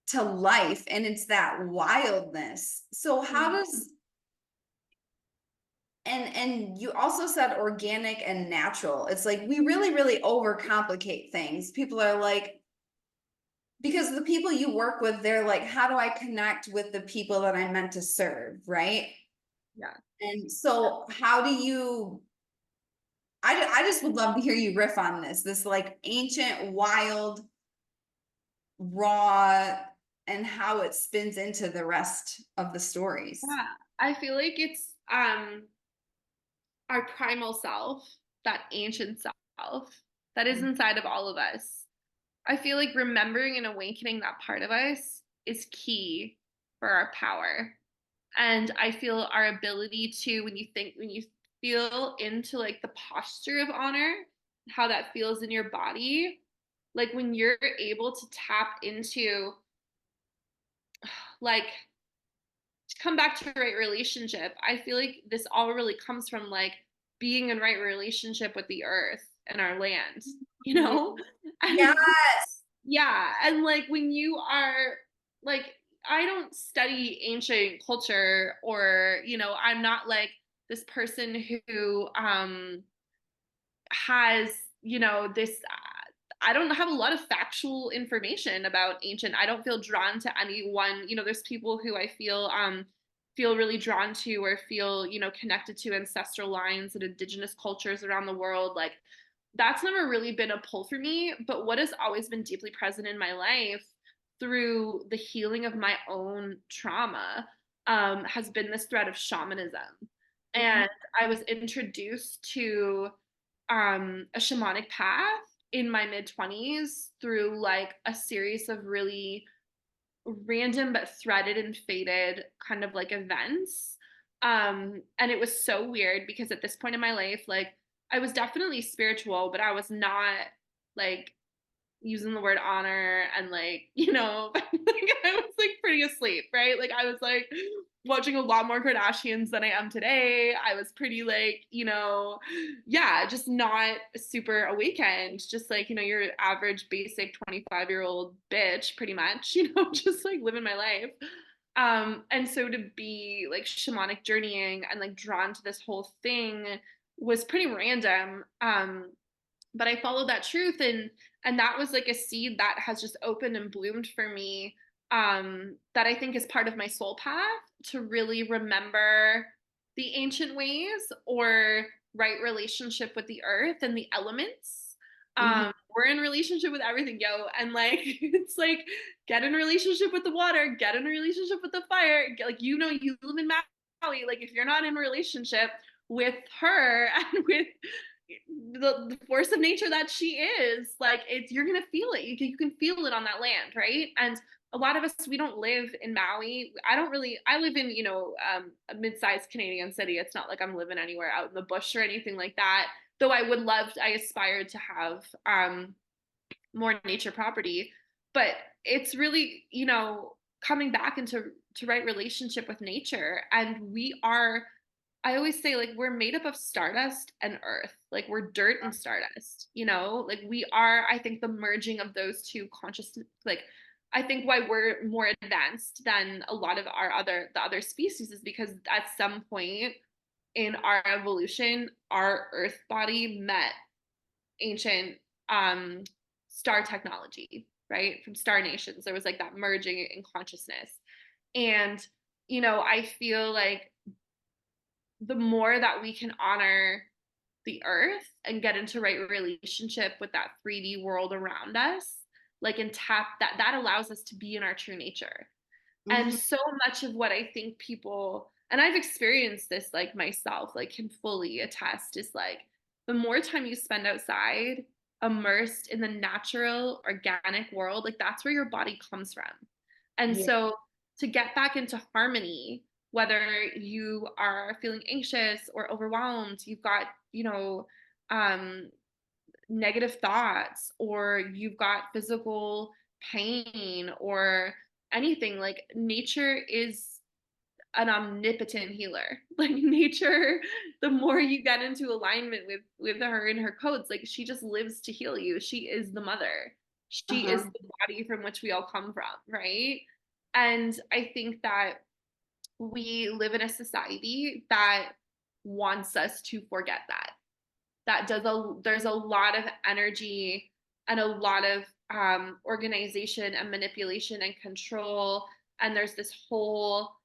to life, and it's that wildness. So how Mhm. does and you also said organic and natural. It's like we really overcomplicate things. People are like, because the people you work with, they're like, how do I connect with the people that I'm meant to serve, right? Yeah. And so how do you I just would love to hear you riff on this like ancient, wild, raw, and how it spins into the rest of the stories. Yeah. I feel like it's our primal self, that ancient self that is inside of all of us. I feel like remembering and awakening that part of us is key for our power. And I feel our ability to, when you feel into like the posture of honor, how that feels in your body, like when you're able to tap into, like, to come back to right relationship, I feel like this all really comes from like being in right relationship with the earth and our land, you Yeah. know? And Yes. yeah, and like when you are like, I don't study ancient culture, or I'm not like this person who has, this I don't have a lot of factual information about ancient. I don't feel drawn to anyone. There's people who I feel really drawn to, or feel, connected to ancestral lines and indigenous cultures around the world. Like that's never really been a pull for me, but what has always been deeply present in my life through the healing of my own trauma has been this thread of shamanism. Mhm. And I was introduced to a shamanic path in my mid 20s through like a series of really random but threaded and fated kind of like events. And it was so weird because at this point in my life, like I was definitely spiritual, but I was not like using the word honor, and like like I was like pretty asleep, right? Like I was like watching a lot more Kardashians than I am today. I was pretty like yeah, just not super awakened, just like your average basic 25-year-old bitch pretty much, just like living my life. And so to be like shamanic journeying and like drawn to this whole thing was pretty random. But I followed that truth, and that was like a seed that has just opened and bloomed for me, that I think is part of my soul path to really remember the ancient ways, or right relationship with the earth and the elements. Mhm. We're in relationship with everything, yo, and like it's like get in a relationship with the water, get in a relationship with the fire. Like you live in Maui, like if you're not in a relationship with her and with the force of nature that she is, like you're gonna feel it. You can feel it on that land, right? And a lot of us, we don't live in Maui. I live in a mid-sized Canadian city. It's not like I'm living anywhere out in the bush or anything like that, though I aspired to have more nature property. But it's really coming back into to right relationship with nature. And we are, I always say, like, we're made up of stardust and earth. Like, we're dirt and stardust, Like, we are, I think, the merging of those two consciousness. Like, I think why we're more advanced than a lot of the other species is because at some point in our evolution, our earth body met ancient um, star technology, right? From star nations. There was like that merging in consciousness. And, I feel like the more that we can honor the earth and get into right relationship with that 3D world around us, like and tap that allows us to be in our true nature. And Mhm. so much of what I think people, and I've experienced this like myself, like can fully attest, is like the more time you spend outside, immersed in the natural organic world, like that's where your body comes from. And Yeah. so to get back into harmony, whether you are feeling anxious or overwhelmed, you've got, um, negative thoughts, or you've got physical pain or anything, like nature is an omnipotent healer. Like nature, the more you get into alignment with her and her codes, like she just lives to heal you. She is the mother. She is Uh-huh. the body from which we all come from, right? And I think that we live in a society that wants us to forget that. There's a lot of energy and a lot of organization and manipulation and control. And there's this whole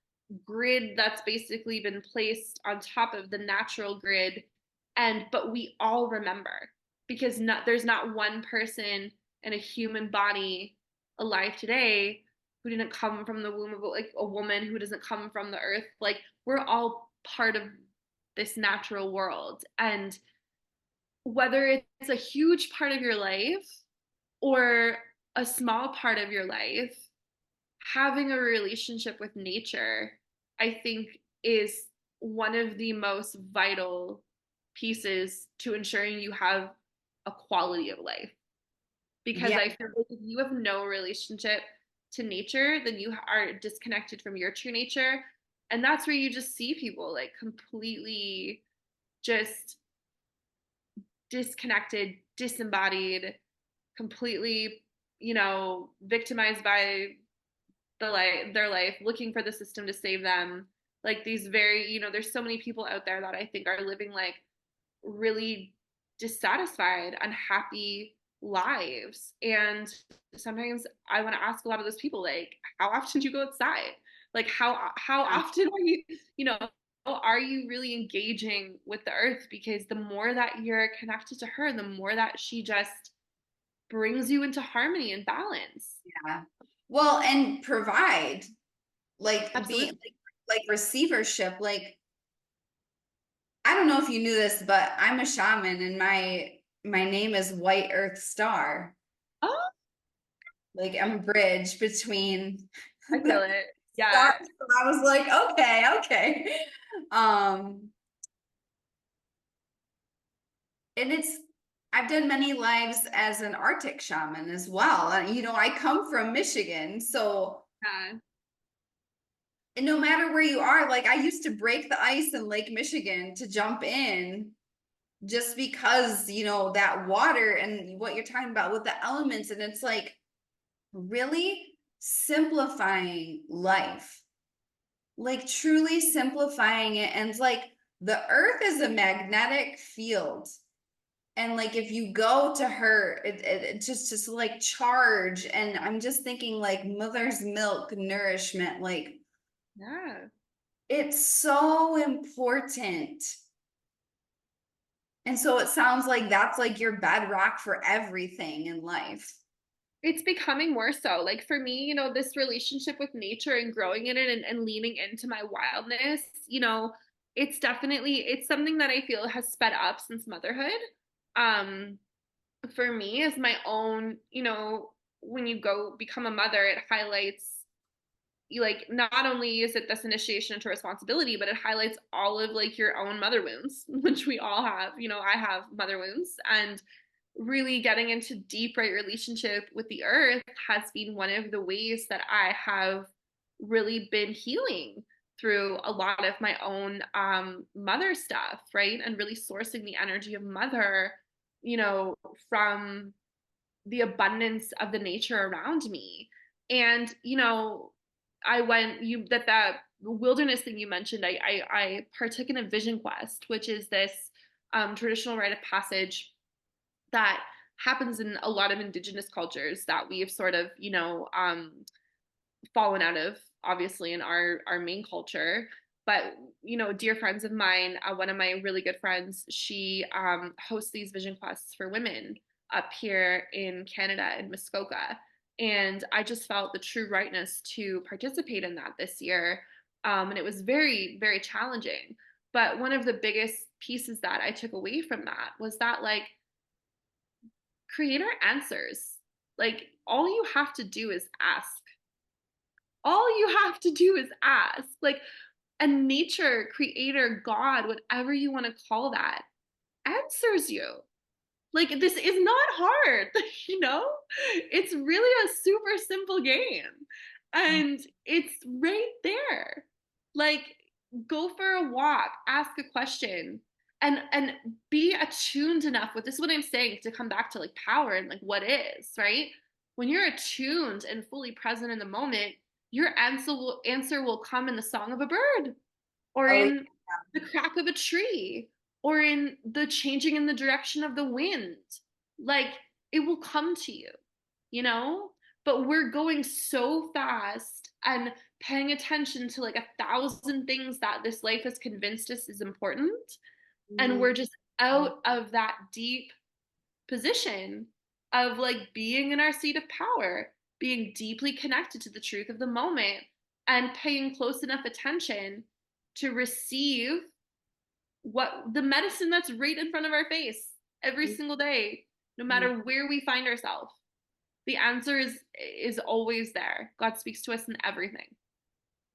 grid that's basically been placed on top of the natural grid. But we all remember, because there's not one person in a human body alive today who didn't come from the womb of like a woman, who doesn't come from the earth. Like, we're all part of this natural world. And whether it's a huge part of your life or a small part of your life, having a relationship with nature, I think, is one of the most vital pieces to ensuring you have a quality of life. Because Yeah. I feel like if you have no relationship to nature, then you are disconnected from your true nature. And that's where you just see people like completely just disconnected, disembodied, completely, victimized by their life, looking for the system to save them. Like these very, there's so many people out there that I think are living like really dissatisfied, unhappy lives. And sometimes I want to ask a lot of those people, like, how often do you go outside? Like how often are you, you know, are you really engaging with the earth? Because the more that you're connected to her, the more that she just brings you into harmony and balance. Yeah. Well, and provide, like being Absolutely. like receivership. Like, I don't know if you knew this, but I'm a shaman and my name is White Earth Star. Oh, Like, I'm a bridge between I feel the it. Yeah. stars. So I was like, okay, okay. Um, and I've done many lives as an Arctic shaman as well. And I come from Michigan, so Yeah. and no matter where you are, like I used to break the ice in Lake Michigan to jump in just because, that water and what you're talking about with the elements. And it's like really simplifying life, like truly simplifying it. And it's like the earth is a magnetic field. And like if you go to her, it just like charge. And I'm just thinking like mother's milk nourishment, like Yeah. it's so important. And so it sounds like that's like your bedrock for everything in life. It's becoming more so. Like for me, this relationship with nature and growing in it, and leaning into my wildness, it's something that I feel has sped up since motherhood. Um, for me, as my own, when you go become a mother, it highlights you, like, not only is it this initiation into responsibility, but it highlights all of like your own mother wounds, which we all have. I have mother wounds, and really getting into deep, right, relationship with the earth has been one of the ways that I have really been healing through a lot of my own mother stuff, right? And really sourcing the energy of mother, you know, from the abundance of the nature around me. And, I went, that wilderness thing you mentioned, I partook in a vision quest, which is this traditional rite of passage that happens in a lot of indigenous cultures that we have sort of, fallen out of, obviously, in our main culture. But, dear friends of mine, one of my really good friends, she hosts these vision quests for women up here in Canada, in Muskoka. And I just felt the true rightness to participate in that this year. And it was very, very challenging. But one of the biggest pieces that I took away from that was that, like, creator answers. Like, all you have to do is ask. All you have to do is ask. Like, a nature, creator, God, whatever you want to call that, answers you. Like, this is not hard, you know? It's really a super simple game. And it's right there. Like, go for a walk, ask a question, and be attuned enough with this is what I'm saying, to come back to like power and like what is, right? When you're attuned and fully present in the moment, your answer will come in the song of a bird, or Oh, in the crack of a tree, or in the changing in the direction of the wind. Like, it will come to you. you know? But we're going so fast and paying attention to like 1,000 things that this life has convinced us is important. And Mhm. we're just out of that deep position of like being in our seat of power, being deeply connected to the truth of the moment, and paying close enough attention to receive what the medicine that's right in front of our face every single day, no Mhm. matter where we find ourselves. The answer is always there. God speaks to us in everything.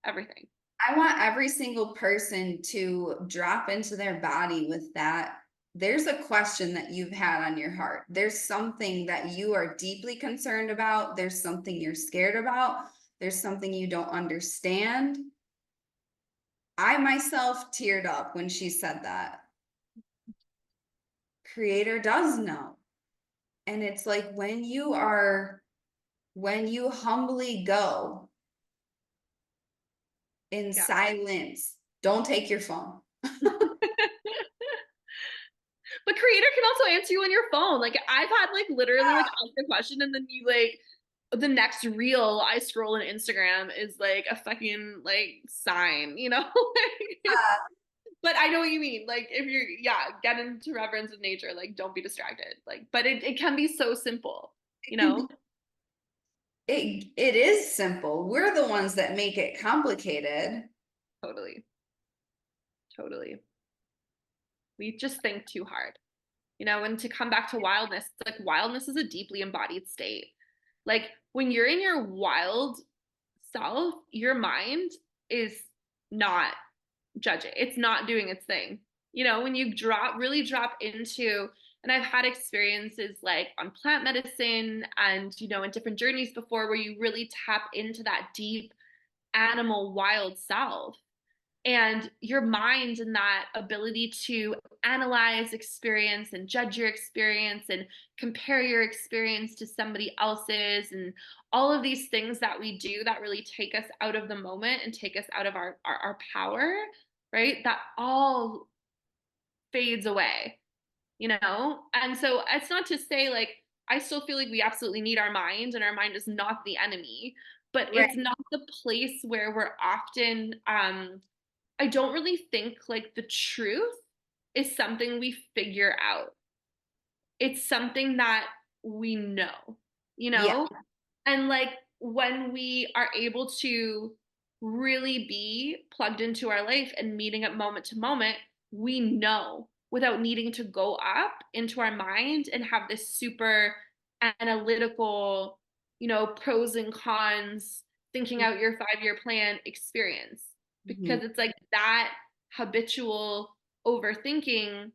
Everything. I want every single person to drop into their body with that. There's a question that you've had on your heart. There's something that you are deeply concerned about. There's something you're scared about. There's something you don't understand. I myself teared up when she said that. Creator does know. And it's like when you humbly go in Yeah. silence, don't take your phone. But creator can also answer you on your phone. Like I've had like literally like ask a question and then you like the next reel I scroll on Instagram is like a fucking like sign, you know? But I know what you mean. Like if you're yeah, get into reverence of nature, like don't be distracted. Like but it can be so simple, you It can know? be it is simple. We're the ones that make it complicated. Totally. Totally. We just think too hard. You know, and to come back to wildness, it's like wildness is a deeply embodied state. Like when you're in your wild self, your mind is not judging. It's not doing its thing. You know, when you really drop into, and I've had experiences like on plant medicine and, you know, in different journeys before where you really tap into that deep animal wild self and your mind and that ability to analyze experience and judge your experience and compare your experience to somebody else's and all of these things that we do that really take us out of the moment and take us out of our power, right? That all fades away, you know? And so it's not to say like I still feel like we absolutely need our mind and our mind is not the enemy, but Right. it's not the place where we're often I don't really think like the truth is something we figure out. It's something that we know, you Yeah. know? And like when we are able to really be plugged into our life and meeting up moment to moment, we know without needing to go up into our mind and have this super analytical, you know, pros and cons, thinking out your 5-year plan experience. Mhm. Because it's like that habitual overthinking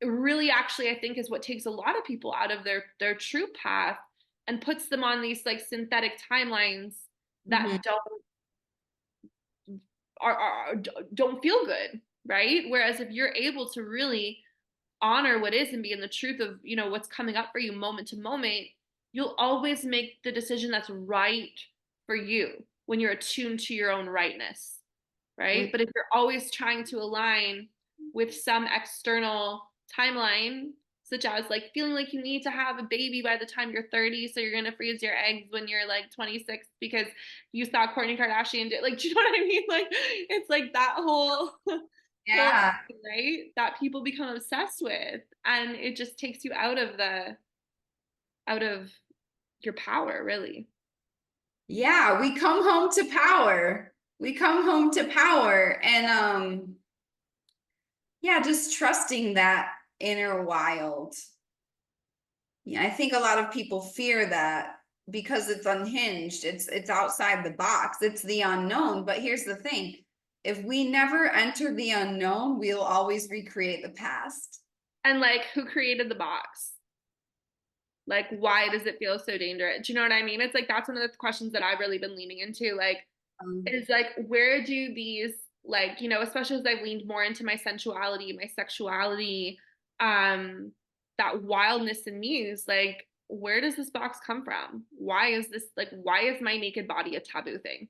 really actually I think is what takes a lot of people out of their true path and puts them on these like synthetic timelines Mhm. that are don't feel good, right? Whereas if you're able to really honor what is and be in the truth of, you know, what's coming up for you moment to moment, you'll always make the decision that's right for you when you're attuned to your own rightness, right? But if you're always trying to align with some external timeline, such as like feeling like you need to have a baby by the time you're 30, so you're gonna freeze your eggs when you're like 26 because you saw Kourtney Kardashian do like, do you know what I mean? Like it's like that whole Yeah. thing, right? That people become obsessed with, and it just takes you out of your power, really. Yeah, we come home to power. We come home to power and yeah, just trusting that inner wild. Yeah, I think a lot of people fear that because it's unhinged. It's outside the box. It's the unknown. But here's the thing. If we never enter the unknown, we'll always recreate the past. And like, who created the box? Like, why does it feel so dangerous? Do you know what I mean? It's like that's one of the questions that I've really been leaning into. Like, Um, is like, where do these like, you know, especially as I've leaned more into my sensuality, my sexuality, that wildness in me is like, where does this box come from? Why is this like, why is my naked body a taboo thing?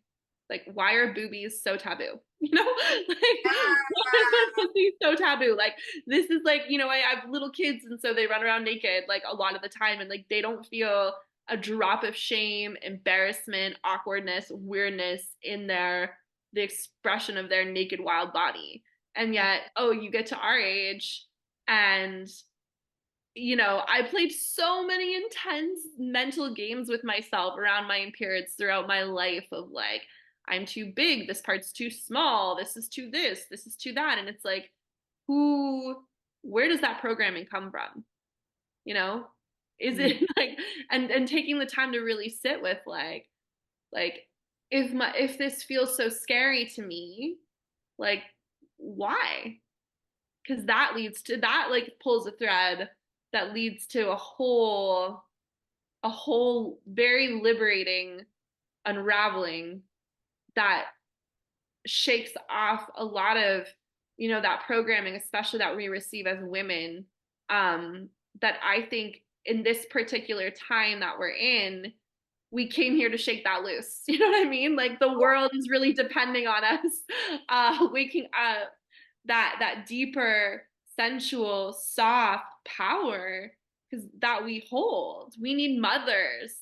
Like, why are boobies so taboo? You know, like, why is my pussy so taboo? Like, this is like, you know, I have little kids and so they run around naked like a lot of the time and like they don't feel a drop of shame, embarrassment, awkwardness, weirdness in the expression of their naked wild body. And yet, oh, you get to our age and I played so many intense mental games with myself around my appearance throughout my life of like, I'm too big, this part's too small, this is too this is too that. And it's like, where does that programming come from? You know? Is Mm, it like and taking the time to really sit with like if this feels so scary to me, like why? Because that leads to that like pulls a thread that leads to a whole very liberating unraveling that shakes off a lot of that programming, especially that we receive as women, that I think in this particular time that we're in, we came here to shake that loose. You know what I mean? Like the world is really depending on us waking up that deeper, sensual, soft power because that we hold. We need mothers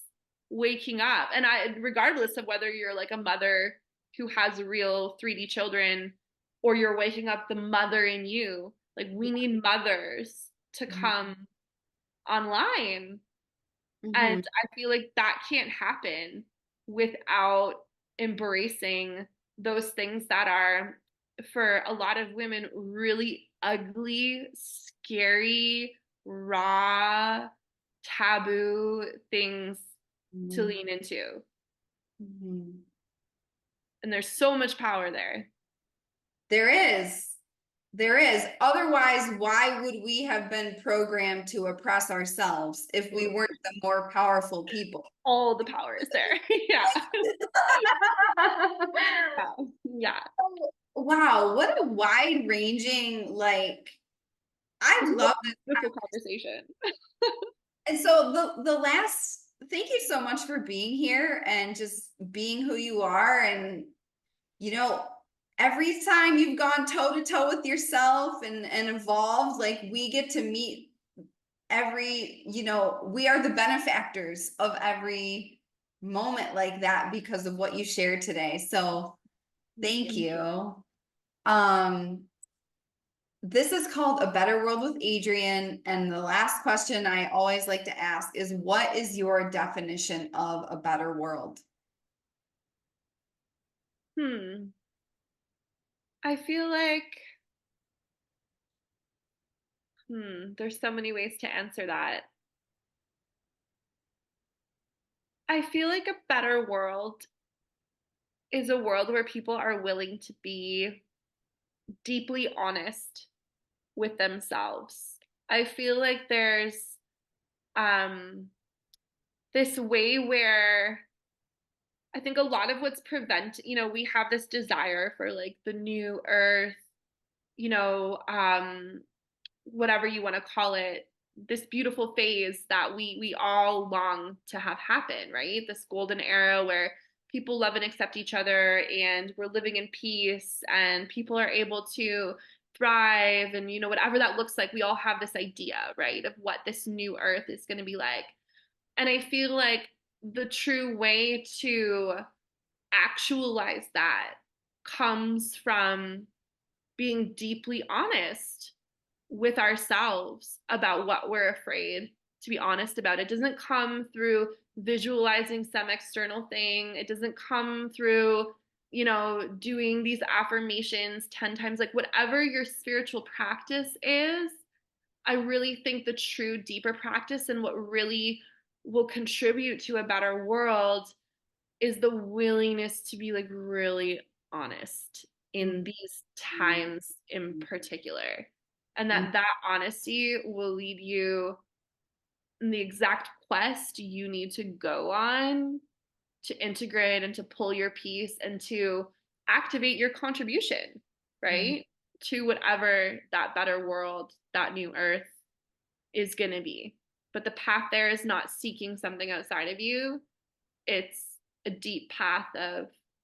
waking up. And regardless of whether you're like a mother who has real 3D children or you're waking up the mother in you, like we need mothers to mm, come online. mhm, And I feel like that can't happen without embracing those things that are, for a lot of women, really ugly, scary, raw, taboo things to mhm, lean into. mhm. And there's so much power there. There is. There is. Otherwise, why would we have been programmed to oppress ourselves if we weren't the more powerful people? All the power is there. Yeah. Yeah. Yeah. Wow, what a wide ranging, like, This I is a love this. beautiful conversation. And so the last, thank you so much for being here and just being who you are. And, you know, every time you've gone toe to toe with yourself and evolved, like we get to meet we are the benefactors of every moment like that because of what you shared today. So thank you. Um, this is called A Better World with Adrian. And the last question I always like to ask is, what is your definition of a better world? Hmm. I feel like, there's so many ways to answer that. I feel like a better world is a world where people are willing to be deeply honest with themselves. I feel like there's um, this way where I think a lot of what's we have this desire for like the new earth, you know, whatever you want to call it, this beautiful phase that we all long to have happen, right? This golden era where people love and accept each other and we're living in peace and people are able to thrive and whatever that looks like, we all have this idea, right, of what this new earth is going to be like. And I feel like the true way to actualize that comes from being deeply honest with ourselves about what we're afraid to be honest about. It doesn't come through visualizing some external thing. It doesn't come through, doing these affirmations 10 times, like whatever your spiritual practice is. I really think the true deeper practice and what really will contribute to a better world is the willingness to be like really honest in these times in particular, and that honesty will lead you in the exact quest you need to go on to integrate and to pull your piece and to activate your contribution, right, to whatever that better world, that new earth is going to be. But the path there is not seeking something outside of you. It's a deep path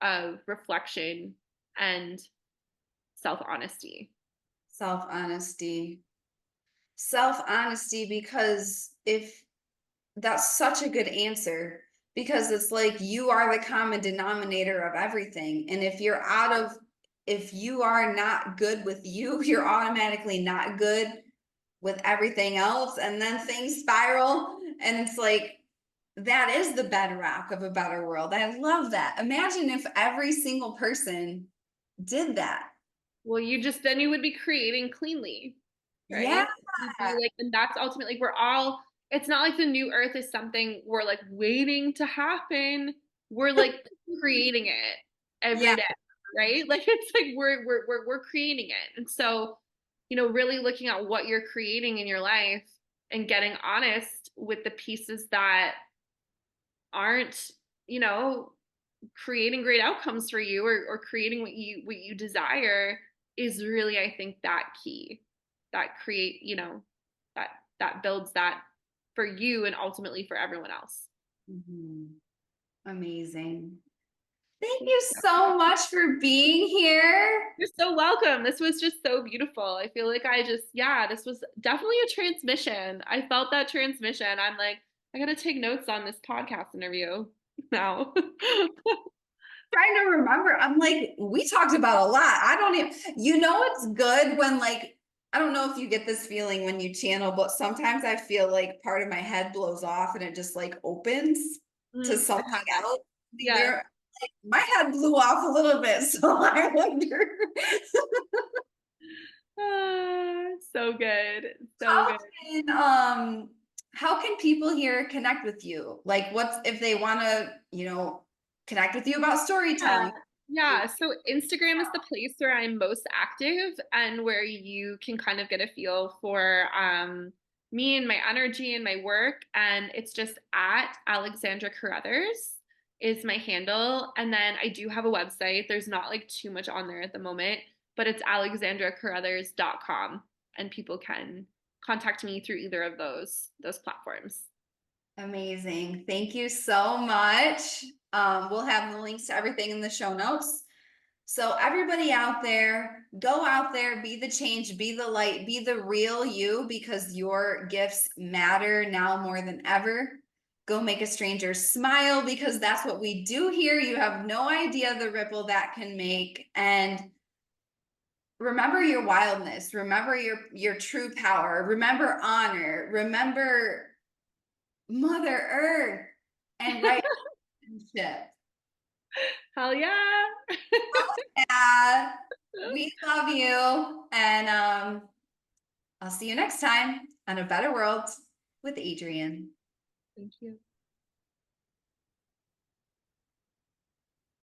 of reflection and self-honesty. Self honesty. Self honesty, because if that's such a good answer because it's like you are the common denominator of everything. And if you are not good with you, you're automatically not good with everything else. And then things spiral. And it's like, that is the bedrock of a better world. I love that. Imagine if every single person did that. Well, then you would be creating cleanly, Yeah. right? You'd be like, and that's ultimately, it's not like the new earth is something we're like waiting to happen. We're like creating it every Yeah. day, right? Like it's like we're creating it. And so, really looking at what you're creating in your life and getting honest with the pieces that aren't, you know, creating great outcomes for you, or creating what you desire is really, I think, that key that create, that that builds that for you and ultimately for everyone else. Mhm. Amazing. Thank you so much for being here. You're so welcome. This was just so beautiful. I feel like yeah, this was definitely a transmission. I felt that transmission. I'm like, I gotta take notes on this podcast interview now. Trying to remember. I'm like, we talked about a lot. I don't even, it's good when like, I don't know if you get this feeling when you channel, but sometimes I feel like part of my head blows off and it just like opens to I something have that. else. Yeah. There, like, my head blew off a little bit. So I wonder So good. So how good. can, how can people here connect with you? Like what's, if they want to, connect with you about Yeah. storytelling? Yeah. So Instagram is the place where I'm most active and where you can kind of get a feel for me and my energy and my work. And it's just at Alexandra Carruthers is my handle. And then I do have a website. There's not like too much on there at the moment, but it's alexandracarruthers.com, and people can contact me through either of those platforms. Amazing. Thank you so much. We'll have the links to everything in the show notes. So everybody out there, go out there, be the change, be the light, be the real you because your gifts matter now more than ever. Go make a stranger smile because that's what we do here. You have no idea the ripple that can make. And remember your wildness, remember your true power, remember honor, remember Mother Earth and right ship. Hell yeah. Yeah, we love you. And I'll see you next time on A Better World with Adrian. Thank you.